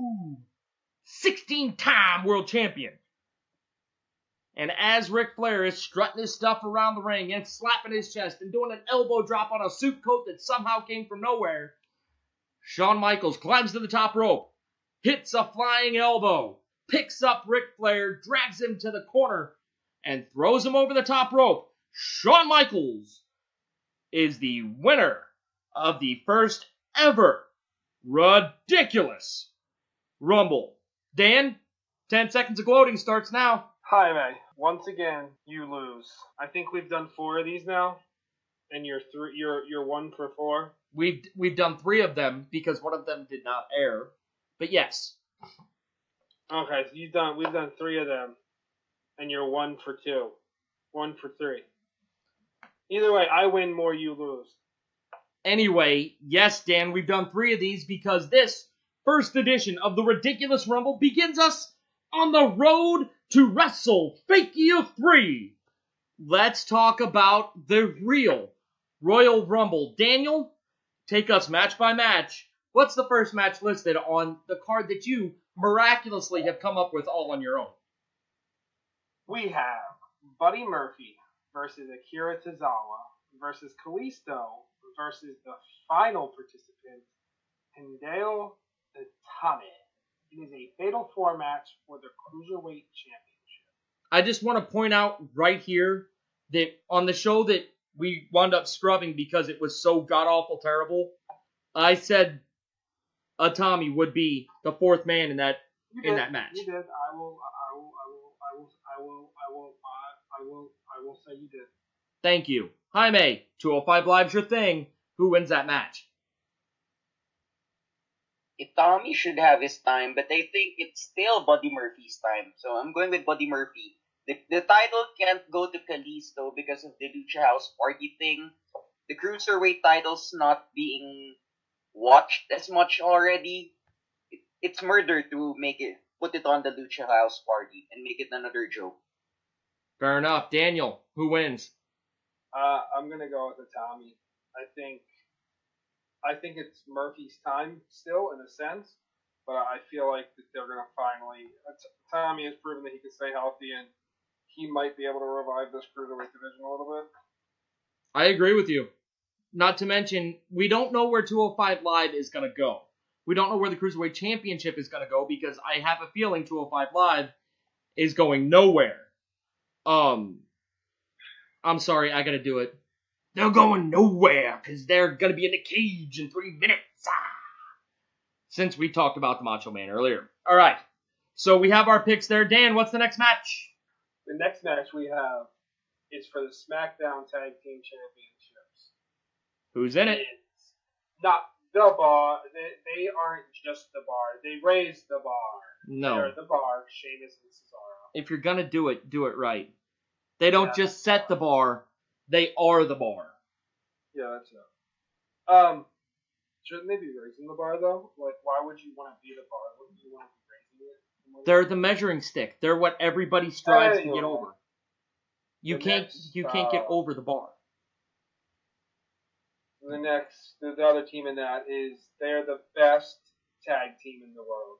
16-time world champion. And as Ric Flair is strutting his stuff around the ring and slapping his chest and doing an elbow drop on a suit coat that somehow came from nowhere, Shawn Michaels climbs to the top rope, hits a flying elbow, picks up Ric Flair, drags him to the corner, and throws him over the top rope. Shawn Michaels is the winner of the first ever ridiculous Rumble. Dan, 10 seconds of gloating starts now. Jaime, once again, you lose. I think we've done 4 of these now, and you're 1 for 4. We've done 3 of them because one of them did not air. But yes. Okay, so we've done 3 of them, and you're 1 for 2. 1 for 3. Either way, I win more, you lose. Anyway, yes, Dan, we've done 3 of these because this first edition of the Ridiculous Rumble begins us on the road to WrestleFakia III. Let's talk about the real Royal Rumble. Daniel, take us match by match. What's the first match listed on the card that you miraculously have come up with all on your own? We have Buddy Murphy versus Akira Tozawa versus Kalisto versus the final participant, Hideo Itami. It is a fatal 4 match for the Cruiserweight Championship. I just want to point out right here that on the show that we wound up scrubbing because it was so god-awful terrible, I said Itami would be the 4th man in that match. You did. I will say you did. Thank you. Jaime, 205 Live's your thing. Who wins that match? Tommy should have his time, but I think it's still Buddy Murphy's time. So I'm going with Buddy Murphy. The title can't go to Kalisto because of the Lucha House Party thing. The Cruiserweight title's not being watched as much already. It's murder to put it on the Lucha House Party and make it another joke. Fair enough. Daniel, who wins? I'm gonna go with Itami. I think it's Murphy's time still in a sense, but I feel like that they're gonna finally. Itami has proven that he can stay healthy, and he might be able to revive this cruiserweight division a little bit. I agree with you. Not to mention, we don't know where 205 Live is gonna go. We don't know where the Cruiserweight Championship is gonna go because I have a feeling 205 Live is going nowhere. I'm sorry, I gotta do it. They're going nowhere because they're gonna be in the cage in 3 minutes. Since we talked about the Macho Man earlier. All right, so we have our picks there. Dan, what's the next match? The next match we have is for the SmackDown Tag Team Championships. Who's in it? It's not the bar. They aren't just the bar. They raised the bar. No. They're the bar, Sheamus and Cesaro. If you're gonna do it right. They don't just set the bar, they are the bar. Yeah, that's it. Shouldn't they be raising the bar, though? Like, why would you want to be the bar? Wouldn't you want to be raising it? They're the measuring stick. They're what everybody strives to get over. You can't get over the bar. The other team in that is they're the best tag team in the world.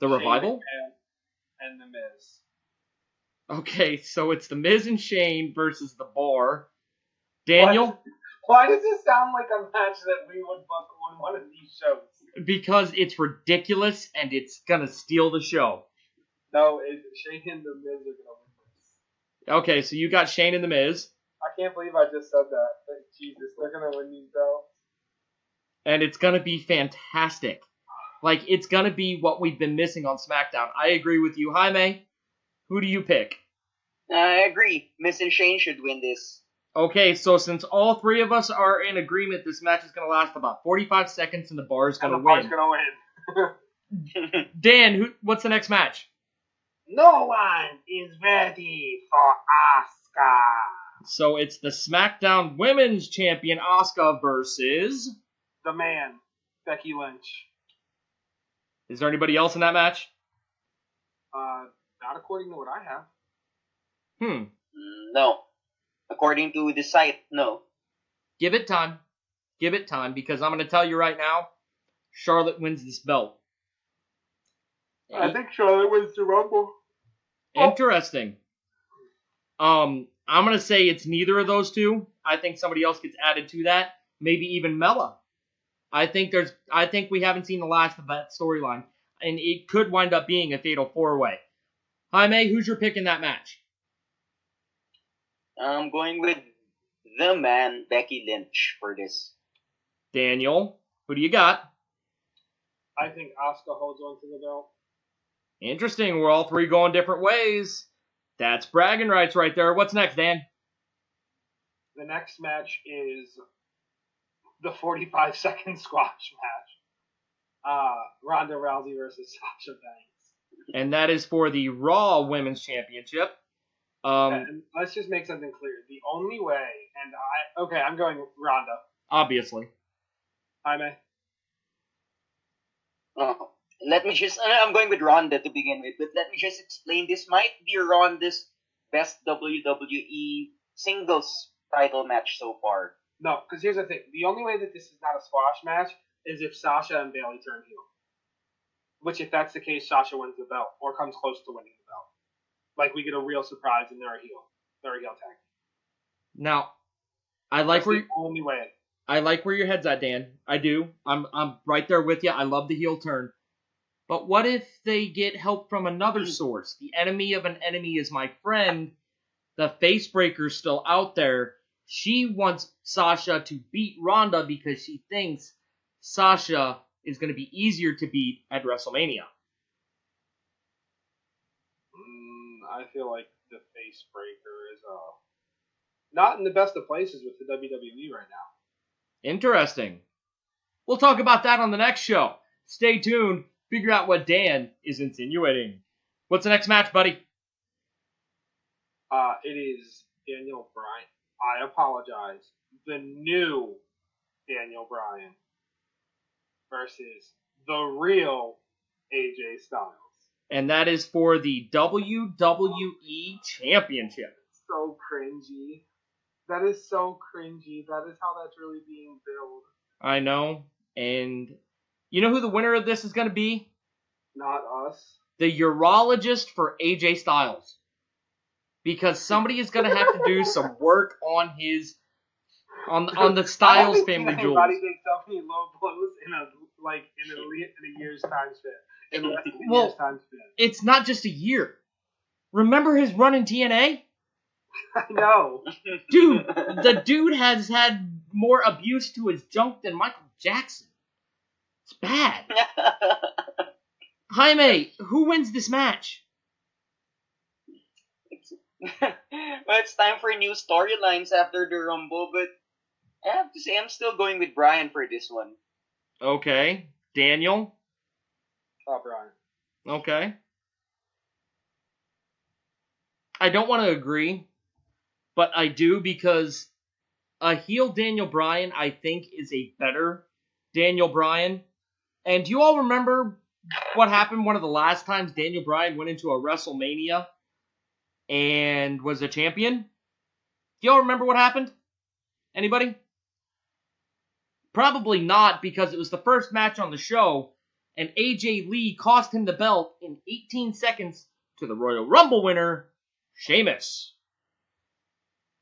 The Revival? And The Miz. Okay, so it's The Miz and Shane versus the Bar. Daniel? Why does this sound like a match that we would book on one of these shows? Because it's ridiculous and it's gonna steal the show. No, Shane and The Miz are gonna win this. Okay, so you got Shane and The Miz. I can't believe I just said that. Jesus, they're gonna win these belts. And it's gonna be fantastic. Like, it's gonna be what we've been missing on SmackDown. I agree with you. Jaime, who do you pick? I agree. Miz and Shane should win this. Okay, so since all 3 of us are in agreement, this match is going to last about 45 seconds and the Bar's going to win. And the Bar's going to win. Dan, what's the next match? No one is ready for Asuka. So it's the SmackDown Women's Champion, Asuka, versus... the man, Becky Lynch. Is there anybody else in that match? Not according to what I have. No. According to the site, no. Give it time. Give it time, because I'm going to tell you right now, Charlotte wins this belt. I think Charlotte wins the Rumble. Interesting. I'm gonna say it's neither of those two. I think somebody else gets added to that. Maybe even Mella. I think we haven't seen the last of that storyline, and it could wind up being a fatal 4-way. Jaime, who's your pick in that match? I'm going with the man, Becky Lynch, for this. Daniel, who do you got? I think Asuka holds on to the belt. Interesting. We're all three going different ways. That's bragging rights right there. What's next, Dan? The next match is the 45-second squash match. Ronda Rousey versus Sasha Banks. And that is for the Raw Women's Championship. And let's just make something clear. The only way, I'm going Ronda. Obviously. Jaime. I'm going with Ronda to begin with, but let me just explain. This might be Ronda's best WWE singles title match so far. No, because here's the thing. The only way that this is not a squash match is if Sasha and Bayley turn heel. Which, if that's the case, Sasha wins the belt, or comes close to winning the belt. Like, we get a real surprise and they're a heel. They're a heel tag. Now, I like the only way. I like where your head's at, Dan. I do. I'm right there with you. I love the heel turn. But what if they get help from another source? The enemy of an enemy is my friend. The face breaker's still out there. She wants Sasha to beat Ronda because she thinks Sasha is going to be easier to beat at WrestleMania. I feel like the face breaker is not in the best of places with the WWE right now. Interesting. We'll talk about that on the next show. Stay tuned. Figure out what Dan is insinuating. What's the next match, buddy? It is Daniel Bryan. I apologize. The new Daniel Bryan versus the real AJ Styles. And that is for the WWE Championship. So cringy. That is so cringy. That is how that's really being billed. I know. And you know who the winner of this is going to be? Not us. The urologist for AJ Styles. Because somebody is going to have to do some work on his on the Styles family jewels. Everybody takes so many low blows in a year's time span. In less than a year's time span. It's not just a year. Remember his run in TNA? I know. Dude, the dude has had more abuse to his junk than Michael Jackson. It's bad. Jaime, who wins this match? Well, it's time for new storylines after the Rumble, but I have to say I'm still going with Bryan for this one. Okay. Daniel? Bryan. Okay. I don't want to agree, but I do because a heel Daniel Bryan, I think, is a better Daniel Bryan. And do you all remember what happened one of the last times Daniel Bryan went into a WrestleMania and was a champion? Do y'all remember what happened? Anybody? Probably not, because it was the first match on the show, and AJ Lee cost him the belt in 18 seconds to the Royal Rumble winner, Sheamus.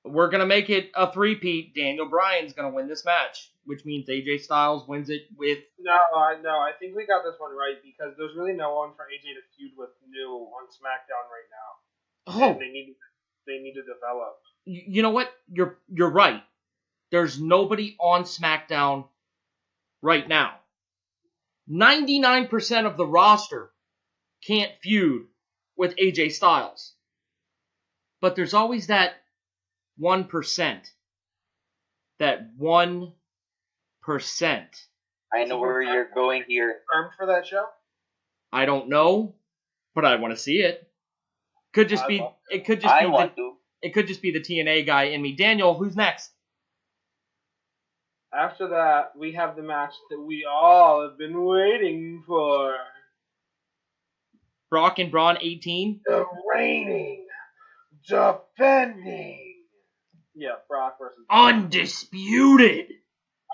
We're going to make it a three-peat. Daniel Bryan's going to win this match, which means AJ Styles wins it with... No, I think we got this one right, because there's really no one for AJ to feud with new on SmackDown right now. Oh. And they need to develop. You know what? You're right. There's nobody on SmackDown right now. 99% of the roster can't feud with AJ Styles. But there's always that 1%. That 1%. I know where you're going here. Confirmed for that show? I don't know, but I want to see it. Could just be the TNA guy in me. Daniel, who's next? After that, we have the match that we all have been waiting for. Brock and Braun 18. The reigning, defending. Yeah, Brock versus Braun. Undisputed.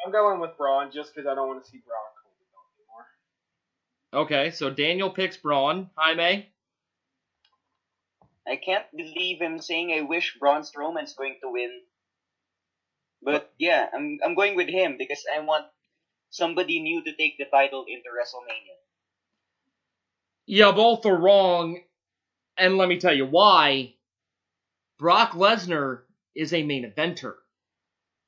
I'm going with Braun just because I don't want to see Brock hold the belt anymore. Okay, so Daniel picks Braun. Jaime? I can't believe him saying I wish Braun Strowman's going to win. But yeah, I'm going with him because I want somebody new to take the title into WrestleMania. Yeah, both are wrong, and let me tell you why. Brock Lesnar is a main eventer.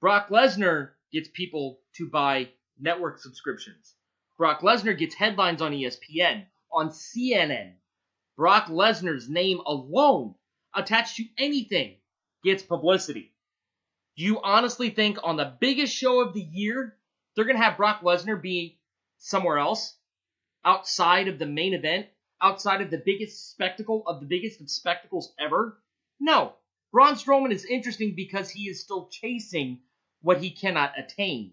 Brock Lesnar gets people to buy network subscriptions. Brock Lesnar gets headlines on ESPN, on CNN. Brock Lesnar's name alone, attached to anything, gets publicity. Do you honestly think on the biggest show of the year, they're going to have Brock Lesnar be somewhere else? Outside of the main event? Outside of the biggest spectacle of the biggest of spectacles ever? No. Braun Strowman is interesting because he is still chasing what he cannot attain.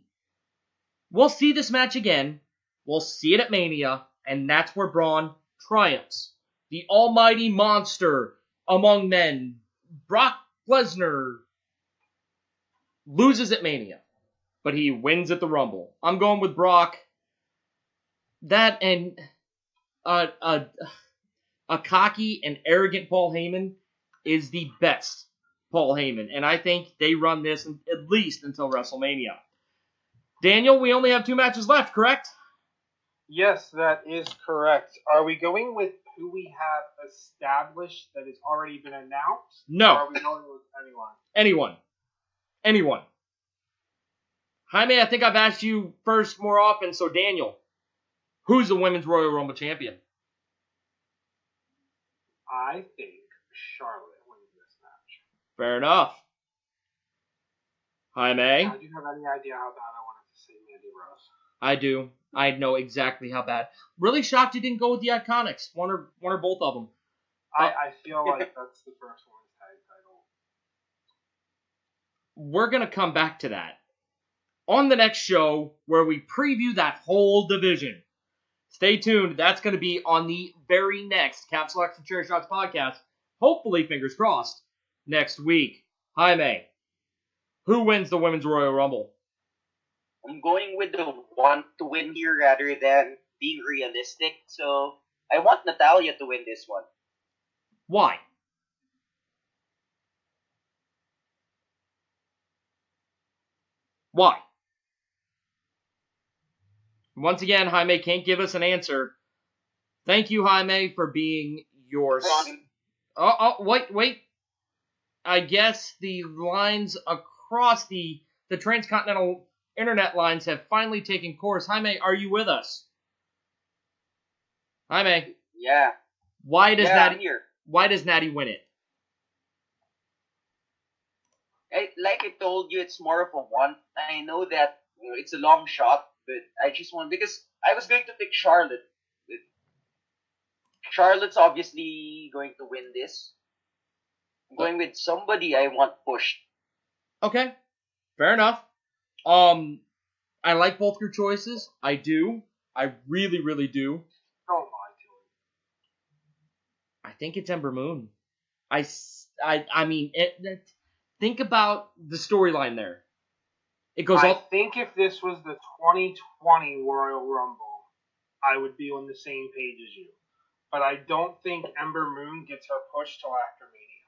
We'll see this match again. We'll see it at Mania, and that's where Braun triumphs. The almighty monster among men, Brock Lesnar, loses at Mania, but he wins at the Rumble. I'm going with Brock. That and a cocky and arrogant Paul Heyman is the best Paul Heyman, and I think they run this at least until WrestleMania. Daniel, we only have 2 matches left, correct? Yes, that is correct. Are we going with who we have established that has already been announced? No. Or are we going with Anyone. Jaime, I think I've asked you first more often, so Daniel, who's the Women's Royal Rumble champion? I think Charlotte wins this match. Fair enough. Jaime? Do you have any idea how bad I wanted to see Mandy Rose? I do. I know exactly how bad. Really shocked you didn't go with the Iconics. One or both of them. I feel like that's the first women's tag title. We're going to come back to that on the next show where we preview that whole division. Stay tuned. That's going to be on the very next Caps Locks and Chair Shots podcast. Hopefully, fingers crossed, next week. Jaime, who wins the Women's Royal Rumble? I'm going with the want to win here rather than being realistic. So I want Natalya to win this one. Why? Why? Once again, Jaime can't give us an answer. Thank you, Jaime, for being your... Wait. I guess the lines across the transcontinental internet lines have finally taken course. Jaime, are you with us? Jaime? Yeah. Why does I'm here. Why does Natty win it? Like I told you, it's more of a want. I know that it's a long shot, but I just want, because I was going to pick Charlotte. But Charlotte's obviously going to win this. I'm going with somebody I want pushed. Okay, fair enough. I like both your choices. I do. I really, really do. Don't lie to I think it's Ember Moon. I mean, think about the storyline there. It goes I up. think if this was the 2020 Royal Rumble, I would be on the same page as you. But I don't think Ember Moon gets her push till after Mania.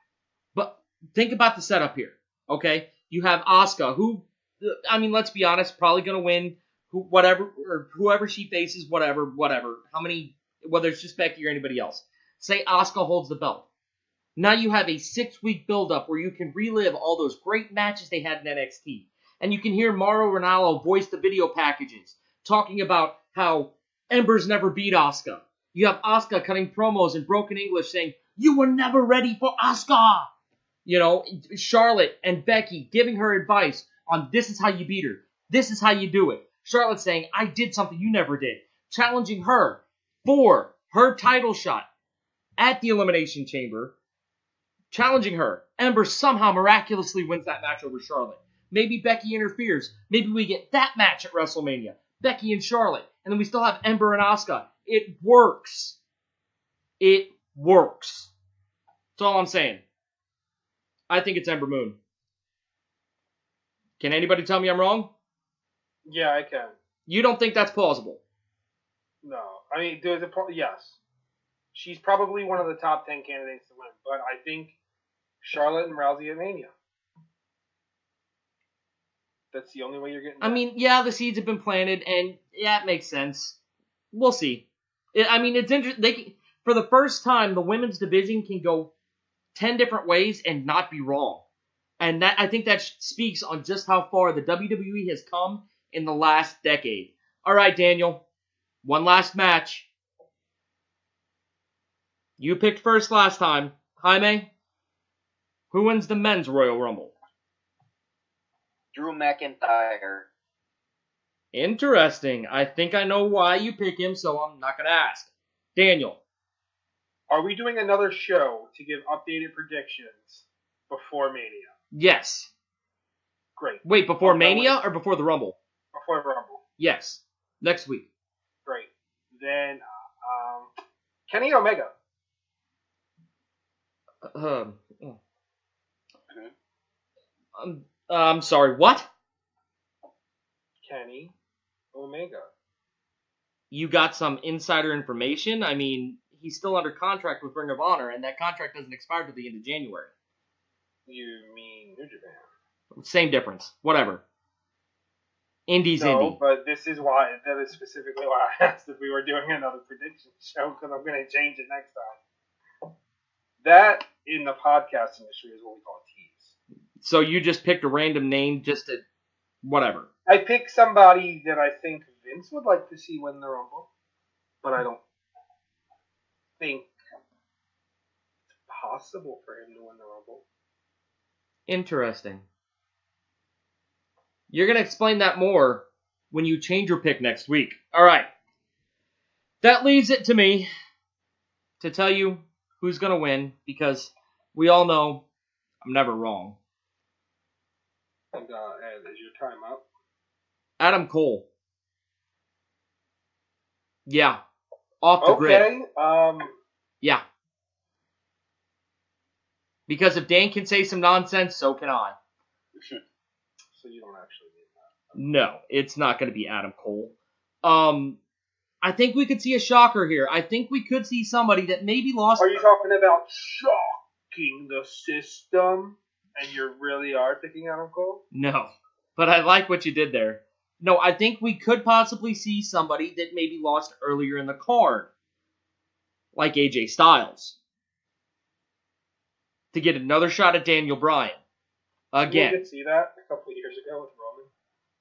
But think about the setup here, okay? You have Asuka, who, I mean, let's be honest, probably going to win whoever she faces, whatever. How many, whether it's just Becky or anybody else. Say Asuka holds the belt. Now you have a 6-week build-up where you can relive all those great matches they had in NXT. And you can hear Mauro Ranallo voice the video packages, talking about how Ember's never beat Asuka. You have Asuka cutting promos in broken English saying, "You were never ready for Asuka!" You know, Charlotte and Becky giving her advice on this is how you beat her. This is how you do it. Charlotte saying, "I did something you never did." Challenging her for her title shot at the Elimination Chamber. Challenging her. Ember somehow miraculously wins that match over Charlotte. Maybe Becky interferes. Maybe we get that match at WrestleMania. Becky and Charlotte. And then we still have Ember and Asuka. It works. It works. That's all I'm saying. I think it's Ember Moon. Can anybody tell me I'm wrong? Yeah, I can. You don't think that's plausible? No. I mean, yes. She's probably one of the top 10 candidates to win, but I think Charlotte and Rousey at Mania. That's the only way you're getting that. I mean, yeah, the seeds have been planted, and yeah, it makes sense. We'll see. It's interesting. For the first time, the women's division can go 10 different ways and not be wrong. And I think that speaks on just how far the WWE has come in the last decade. All right, Daniel, one last match. You picked first last time. Jaime, who wins the men's Royal Rumble? Drew McIntyre. Interesting. I think I know why you pick him, so I'm not going to ask. Daniel. Are we doing another show to give updated predictions before Mania? Yes. Great. Wait, before Mania or before the Rumble? Before the Rumble. Yes. Next week. Great. Then, Kenny Omega. I'm sorry, what? Kenny Omega. You got some insider information? I mean, he's still under contract with Ring of Honor, and that contract doesn't expire till the end of January. You mean New Japan? Same difference. Whatever. Indie's no, indie. But that is specifically why I asked if we were doing another prediction show, because I'm going to change it next time. That, in the podcast industry, is what we call a tease. So you just picked a random name just to... whatever. I picked somebody that I think Vince would like to see win the Rumble, but I don't think it's possible for him to win the Rumble. Interesting. You're going to explain that more when you change your pick next week. All right. That leaves it to me to tell you who's going to win, because we all know I'm never wrong. And is your time up? Adam Cole. Yeah. Off the grid. Okay. Yeah. Because if Dan can say some nonsense, so can I. So you don't actually mean that. No, it's not going to be Adam Cole. I think we could see a shocker here. I think we could see somebody that maybe lost... Are you talking about shocking the system? And you really are picking Adam Cole? No, but I like what you did there. No, I think we could possibly see somebody that maybe lost earlier in the card, like AJ Styles, to get another shot at Daniel Bryan. Again. You did see that a couple of years ago with Roman.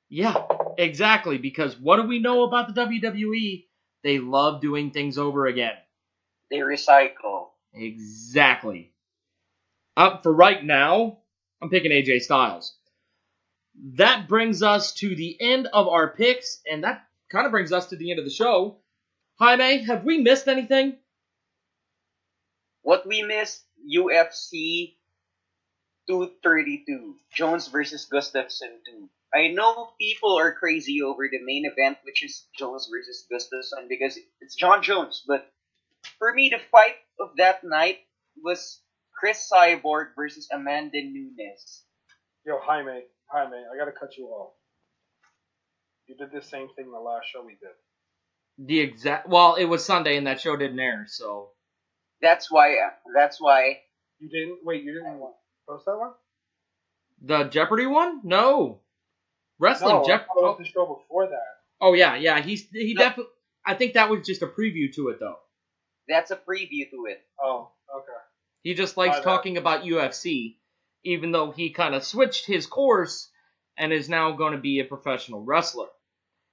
Yeah, exactly, because what do we know about the WWE? They love doing things over again. They recycle. Exactly. For right now, I'm picking AJ Styles. That brings us to the end of our picks, and that kind of brings us to the end of the show. Jaime, have we missed anything? What we missed, UFC 232, Jones versus Gustafsson 2. I know people are crazy over the main event, which is Jones versus Gustafsson, because it's John Jones, but for me, the fight of that night was Chris Cyborg versus Amanda Nunes. Yo, Jaime, I gotta cut you off. You did the same thing the last show we did. Well, it was Sunday and that show didn't air, so. That's why. You didn't post that one? The Jeopardy one? No. Wrestling Jeopardy. No, the show before that. Oh yeah. He definitely. I think that was just a preview to it, though. That's a preview to it. Oh, okay. He just likes talking about UFC, even though he kind of switched his course and is now going to be a professional wrestler.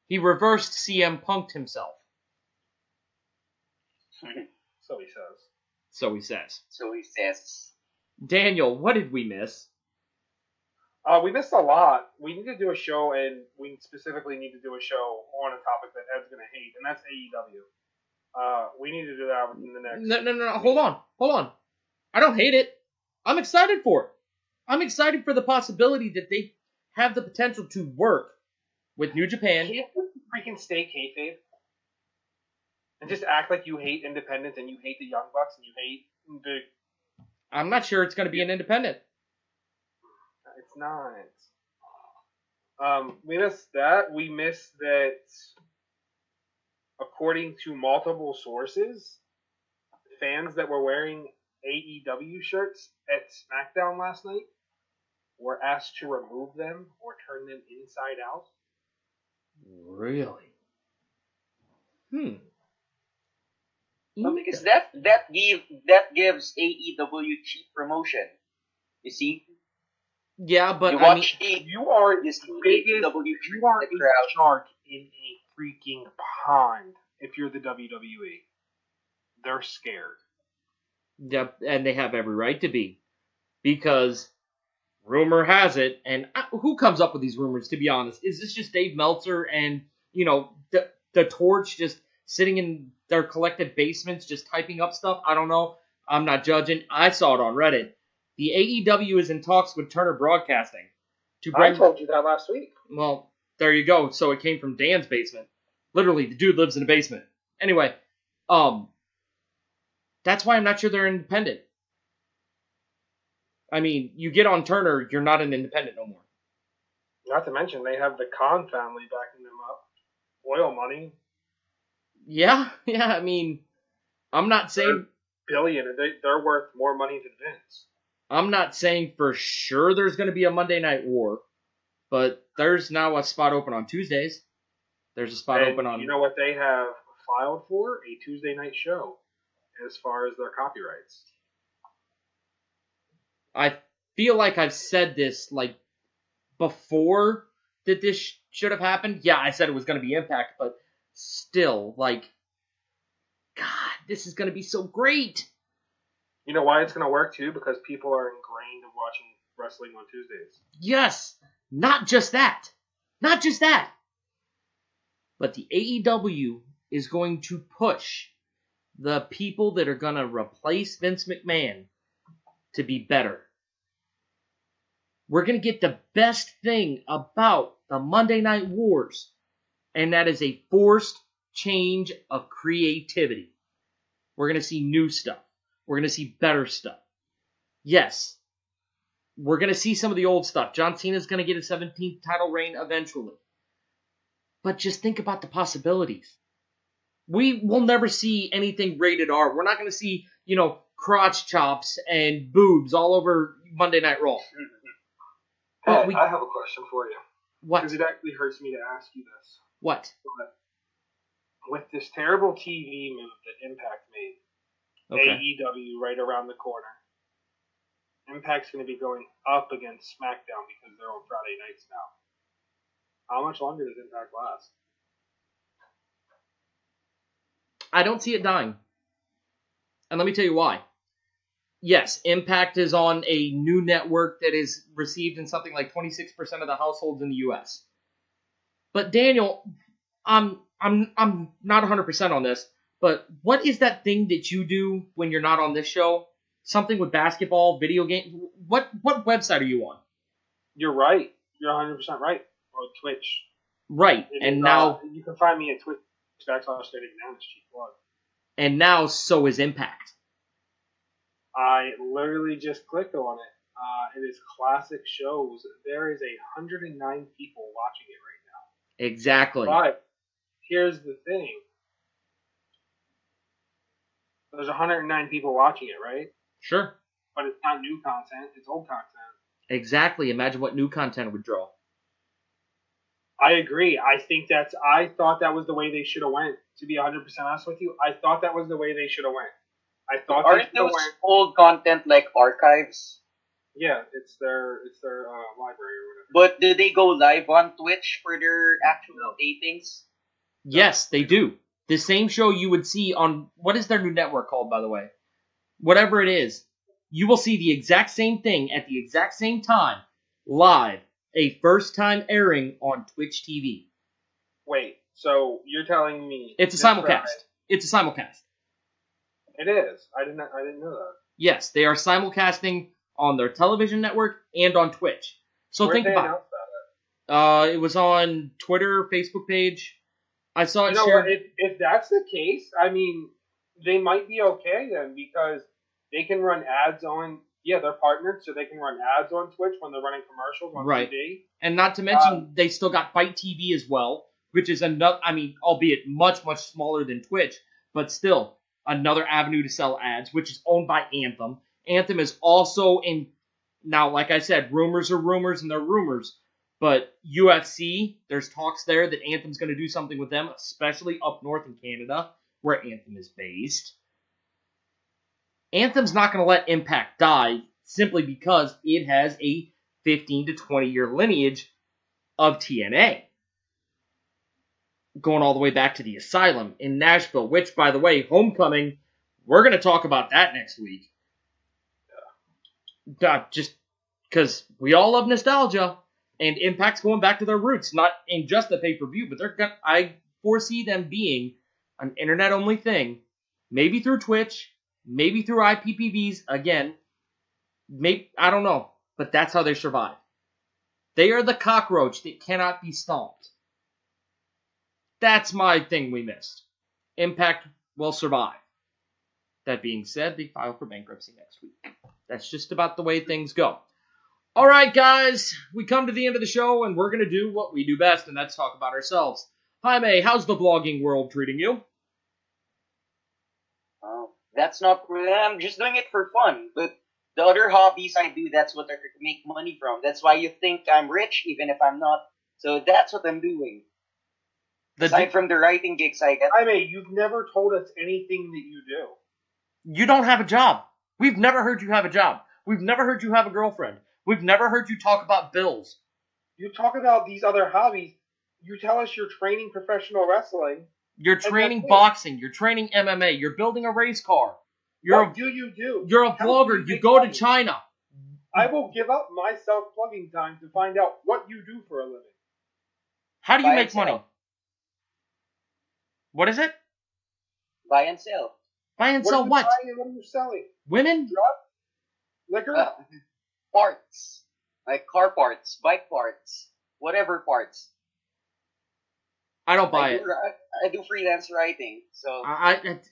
He reversed CM Punk'd himself. So he says. So he says. Daniel, what did we miss? We missed a lot. We need to do a show, and we specifically need to do a show on a topic that Ed's going to hate, and that's AEW. We need to do that within the next... No. Hold on. I don't hate it. I'm excited for it. I'm excited for the possibility that they have the potential to work with New Japan. Can't you freaking stay kayfabe? And just act like you hate independence and you hate the Young Bucks and you hate the... I'm not sure it's going to be an independent. It's not. We missed that. We missed that according to multiple sources, fans that were wearing AEW shirts at SmackDown last night were asked to remove them or turn them inside out. Really? Well, because that gives AEW cheap promotion. You see, Yeah, but you I mean, watch You are you see biggest. AEW You are the a crowd. shark in a freaking pond. If you're the WWE, they're scared. yep, and they have every right to be, because rumor has it, and who comes up with these rumors? To be honest, is this just Dave Meltzer and the Torch just sitting in their collective basements just typing up stuff? I don't know. I'm not judging. I saw it on Reddit. The AEW is in talks with Turner Broadcasting to I bring. told you that last week. Well, there you go. So it came from Dan's basement. Literally, the dude lives in a basement. Anyway, that's why I'm not sure they're independent. I mean, you get on Turner, you're not an independent no more. Not to mention, they have the Khan family backing them up. Oil money. Yeah. I mean, I'm not saying Billion. They're worth more money than Vince. I'm not saying for sure there's going to be a Monday Night War, but there's now a spot open on Tuesdays. There's a spot And open on. you know what they have filed for? A Tuesday night show, as far as their copyrights. I feel like I've said this like before that this should have happened. Yeah, I said it was going to be Impact, but still, like, God, this is going to be so great. You know why it's going to work too? Because people are ingrained of watching wrestling on Tuesdays. Yes, not just that. But the AEW is going to push the people that are going to replace Vince McMahon to be better. We're going to get the best thing about the Monday Night Wars, and that is a forced change of creativity. We're going to see new stuff. We're going to see better stuff. Yes, we're going to see some of the old stuff. John Cena's going to get a 17th title reign eventually. But just think about the possibilities. We will never see anything rated R. We're not going to see, crotch chops and boobs all over Monday Night Raw. Hey, I have a question for you. What? Because it actually hurts me to ask you this. What? But with this terrible TV move that Impact made, Okay. AEW right around the corner, Impact's going to be going up against SmackDown because they're on Friday nights now. How much longer does Impact last? I don't see it dying. And let me tell you why. Yes, Impact is on a new network that is received in something like 26% of the households in the U.S. But Daniel, I'm not 100% on this, but what is that thing that you do when you're not on this show? Something with basketball, video game. What website are you on? You're right. You're 100% right. On Twitch. Right, and now you can find me at Twitch. That's on Stating Down. It's cheap plug. And now so is Impact. I literally just clicked on it. It is classic shows. There is 109 people watching it right now. Exactly. But here's the thing. There's 109 people watching it, right? Sure. But it's not new content. It's old content. Exactly. Imagine what new content would draw. I agree. I thought that was the way they should have went. To be 100% honest with you, I thought that was the way they should have went. I thought Aren't they should have those went. old content like archives? Yeah, it's their library or whatever. But do they go live on Twitch for their actual tapings? Yes, they do. The same show you would see on, what is their new network called, by the way? Whatever it is, you will see the exact same thing at the exact same time, live, a first time airing on Twitch TV. Wait, so you're telling me It's a this simulcast. Friday- It's a simulcast. It is. I didn't know that. Yes, they are simulcasting on their television network and on Twitch. So Where'd think they about announce that it. It was on Twitter, Facebook page. I saw it You know shared. what? If that's the case, I mean, they might be okay then because they can run ads on. Yeah, they're partnered, so they can run ads on Twitch when they're running commercials on Right. TV. And not to mention, they still got Fight TV as well, which is another, albeit much, much smaller than Twitch, but still another avenue to sell ads, which is owned by Anthem. Anthem is also in, now, like I said, rumors are rumors and they're rumors, but UFC, there's talks there that Anthem's going to do something with them, especially up north in Canada, where Anthem is based. Anthem's not going to let Impact die simply because it has a 15 to 20 year lineage of TNA. Going all the way back to the Asylum in Nashville, which, by the way, Homecoming, we're going to talk about that next week. Just because we all love nostalgia, and Impact's going back to their roots, not in just the pay-per-view, but I foresee them being an internet-only thing, maybe through Twitch, maybe through IPPVs, again, I don't know, but that's how they survive. They are the cockroach that cannot be stomped. That's my thing we missed. Impact will survive. That being said, they file for bankruptcy next week. That's just about the way things go. All right, guys, we come to the end of the show, and we're going to do what we do best, and that's talk about ourselves. Jaime, how's the vlogging world treating you? That's not, I'm just doing it for fun, but the other hobbies I do, that's what I make money from. That's why you think I'm rich, even if I'm not. So that's what I'm doing. Aside from the writing gigs I get. Jaime, you've never told us anything that you do. You don't have a job. We've never heard you have a job. We've never heard you have a girlfriend. We've never heard you talk about bills. You talk about these other hobbies. You tell us you're training professional wrestling. You're training boxing. You're training MMA. You're building a race car. What do you do? You're a vlogger. You go to China. I will give up my self-plugging time to find out what you do for a living. How do you make money? What is it? Buy and sell. Buy and sell what? What are you selling? Women? Drugs? Liquor? Parts. Like car parts, bike parts, whatever parts. I don't buy it. I do freelance writing, so...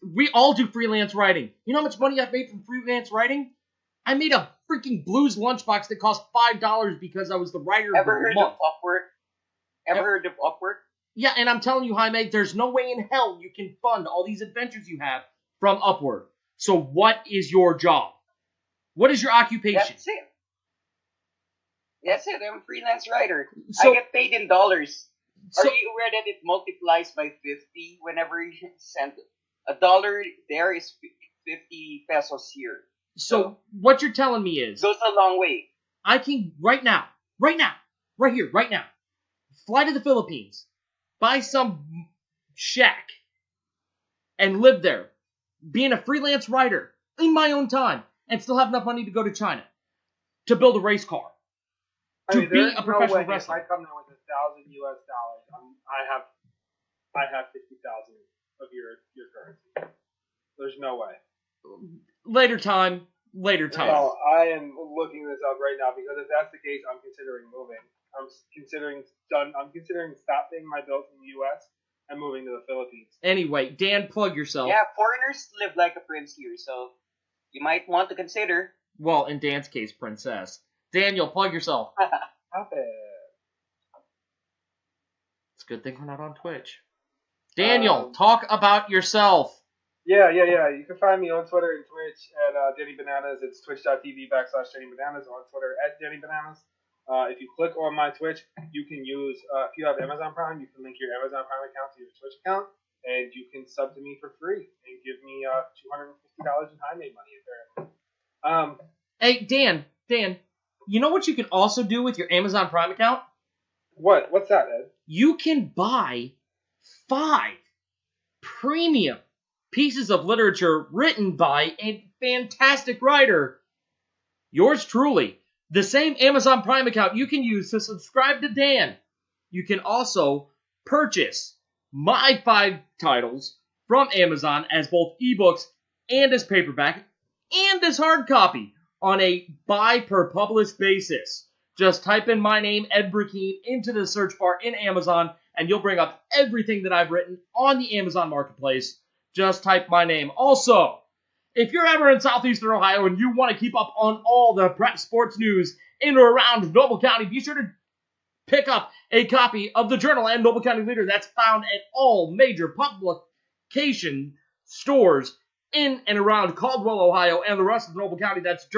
We all do freelance writing. You know how much money I've made from freelance writing? I made a freaking Blues lunchbox that cost $5 because I was the writer of the month. Ever heard of Upwork? Yeah, and I'm telling you, Jaime, there's no way in hell you can fund all these adventures you have from Upwork. So what is your job? What is your occupation? That's it. I'm a freelance writer. I get paid in dollars. Are you aware that it multiplies by 50 whenever you send $1 there is 50 pesos here. So what you're telling me is... Goes a long way. I can, right now, right here, fly to the Philippines, buy some shack, and live there, being a freelance writer in my own time, and still have enough money to go to China, to build a race car, to be a professional wrestler. If I come there with $1,000 US, I have 50,000 of your currency. There's no way. Later time. Well, I am looking this up right now because if that's the case, I'm considering moving. I'm considering stopping my bills in the U.S. and moving to the Philippines. Anyway, Dan, plug yourself. Yeah, foreigners live like a prince here, so you might want to consider. Well, in Dan's case, princess. Daniel, plug yourself. Stop it. It's a good thing we're not on Twitch. Daniel, talk about yourself. Yeah. You can find me on Twitter and Twitch at Denny Bananas. It's twitch.tv/Denny Bananas, on Twitter at Denny Bananas. If you click on my Twitch, you can use, if you have Amazon Prime, you can link your Amazon Prime account to your Twitch account, and you can sub to me for free and give me $250 in Jaime money, apparently. Hey, Dan, you know what you can also do with your Amazon Prime account? What? What's that, Ed? You can buy 5 premium pieces of literature written by a fantastic writer. Yours truly. The same Amazon Prime account you can use to subscribe to Dan. You can also purchase my 5 titles from Amazon as both ebooks and as paperback and as hard copy on a buy per published basis. Just type in my name, Ed Burkeen, into the search bar in Amazon, and you'll bring up everything that I've written on the Amazon Marketplace. Just type my name. Also, if you're ever in southeastern Ohio and you want to keep up on all the prep sports news in or around Noble County, be sure to pick up a copy of the Journal and Noble County Leader that's found at all major publication stores in and around Caldwell, Ohio, and the rest of Noble County. That's the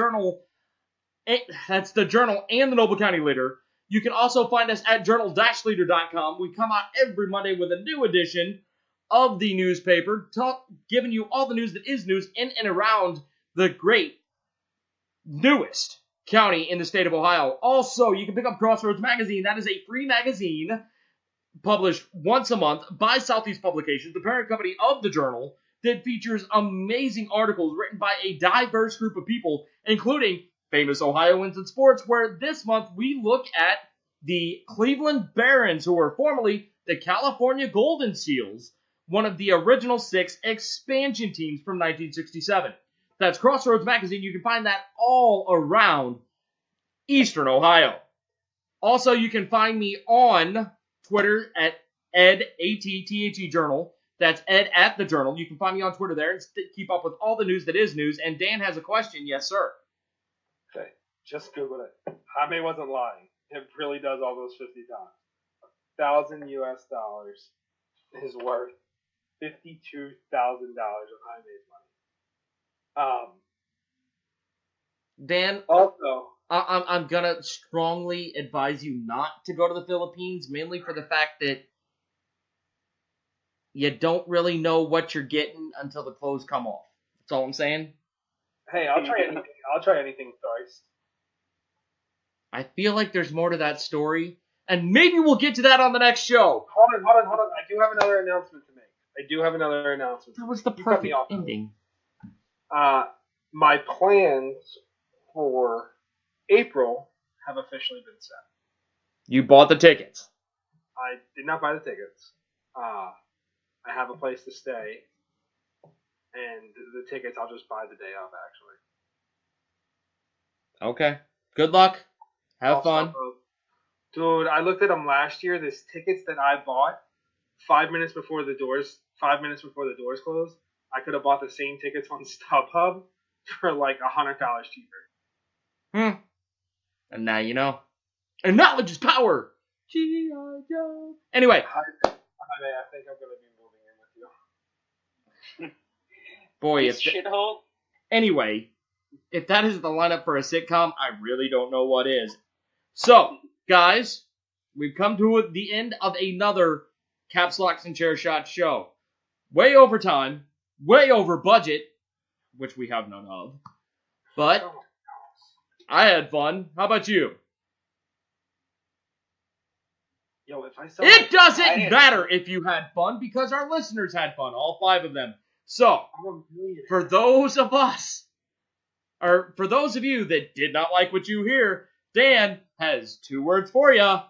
Journal and the Noble County Leader. You can also find us at journal-leader.com. We come out every Monday with a new edition of the newspaper, giving you all the news that is news in and around the great, newest county in the state of Ohio. Also, you can pick up Crossroads Magazine. That is a free magazine published once a month by Southeast Publications, the parent company of the Journal, that features amazing articles written by a diverse group of people, including famous Ohioans in sports, where this month we look at the Cleveland Barons, who were formerly the California Golden Seals, one of the original 6 expansion teams from 1967. That's Crossroads Magazine. You can find that all around Eastern Ohio. Also, you can find me on Twitter at Ed, A-T-T-H-E Journal. That's Ed at the Journal. You can find me on Twitter there and keep up with all the news that is news. And Dan has a question. Yes, sir. Okay, just Google it. Jaime wasn't lying. It really does all those 50 times. $1,000 US is worth $52,000 of Jaime's money. Dan, also, I'm gonna strongly advise you not to go to the Philippines, mainly for the fact that you don't really know what you're getting until the clothes come off. That's all I'm saying. hey, I'll try anything. I'll try anything thrice. I feel like there's more to that story, and maybe we'll get to that on the next show. Hold on. I do have another announcement to make. That was the perfect ending. My plans for April have officially been set. You bought the tickets. I did not buy the tickets. I have a place to stay, and the tickets I'll just buy the day of, actually. Okay. Good luck. Have fun. Dude, I looked at them last year. There's tickets that I bought 5 minutes before the doors closed. I could have bought the same tickets on StubHub for like $100 cheaper. And now you know. And knowledge is power. G.I. Joe. Anyway. I think I'm going to be moving in with you. Boy, shithole. Anyway, if that is the lineup for a sitcom, I really don't know what is. So, guys, we've come to the end of another Caps, Locks, and Chair Shot show. Way over time, way over budget, which we have none of. But I had fun. How about you? Yo, if I saw it doesn't matter if you had fun, because our listeners had fun, all 5 of them. So, for those of you that did not like what you hear, Dan has 2 words for you.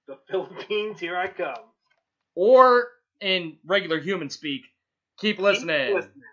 The Philippines, here I come. Or, in regular human speak, keep listening. Keep listening.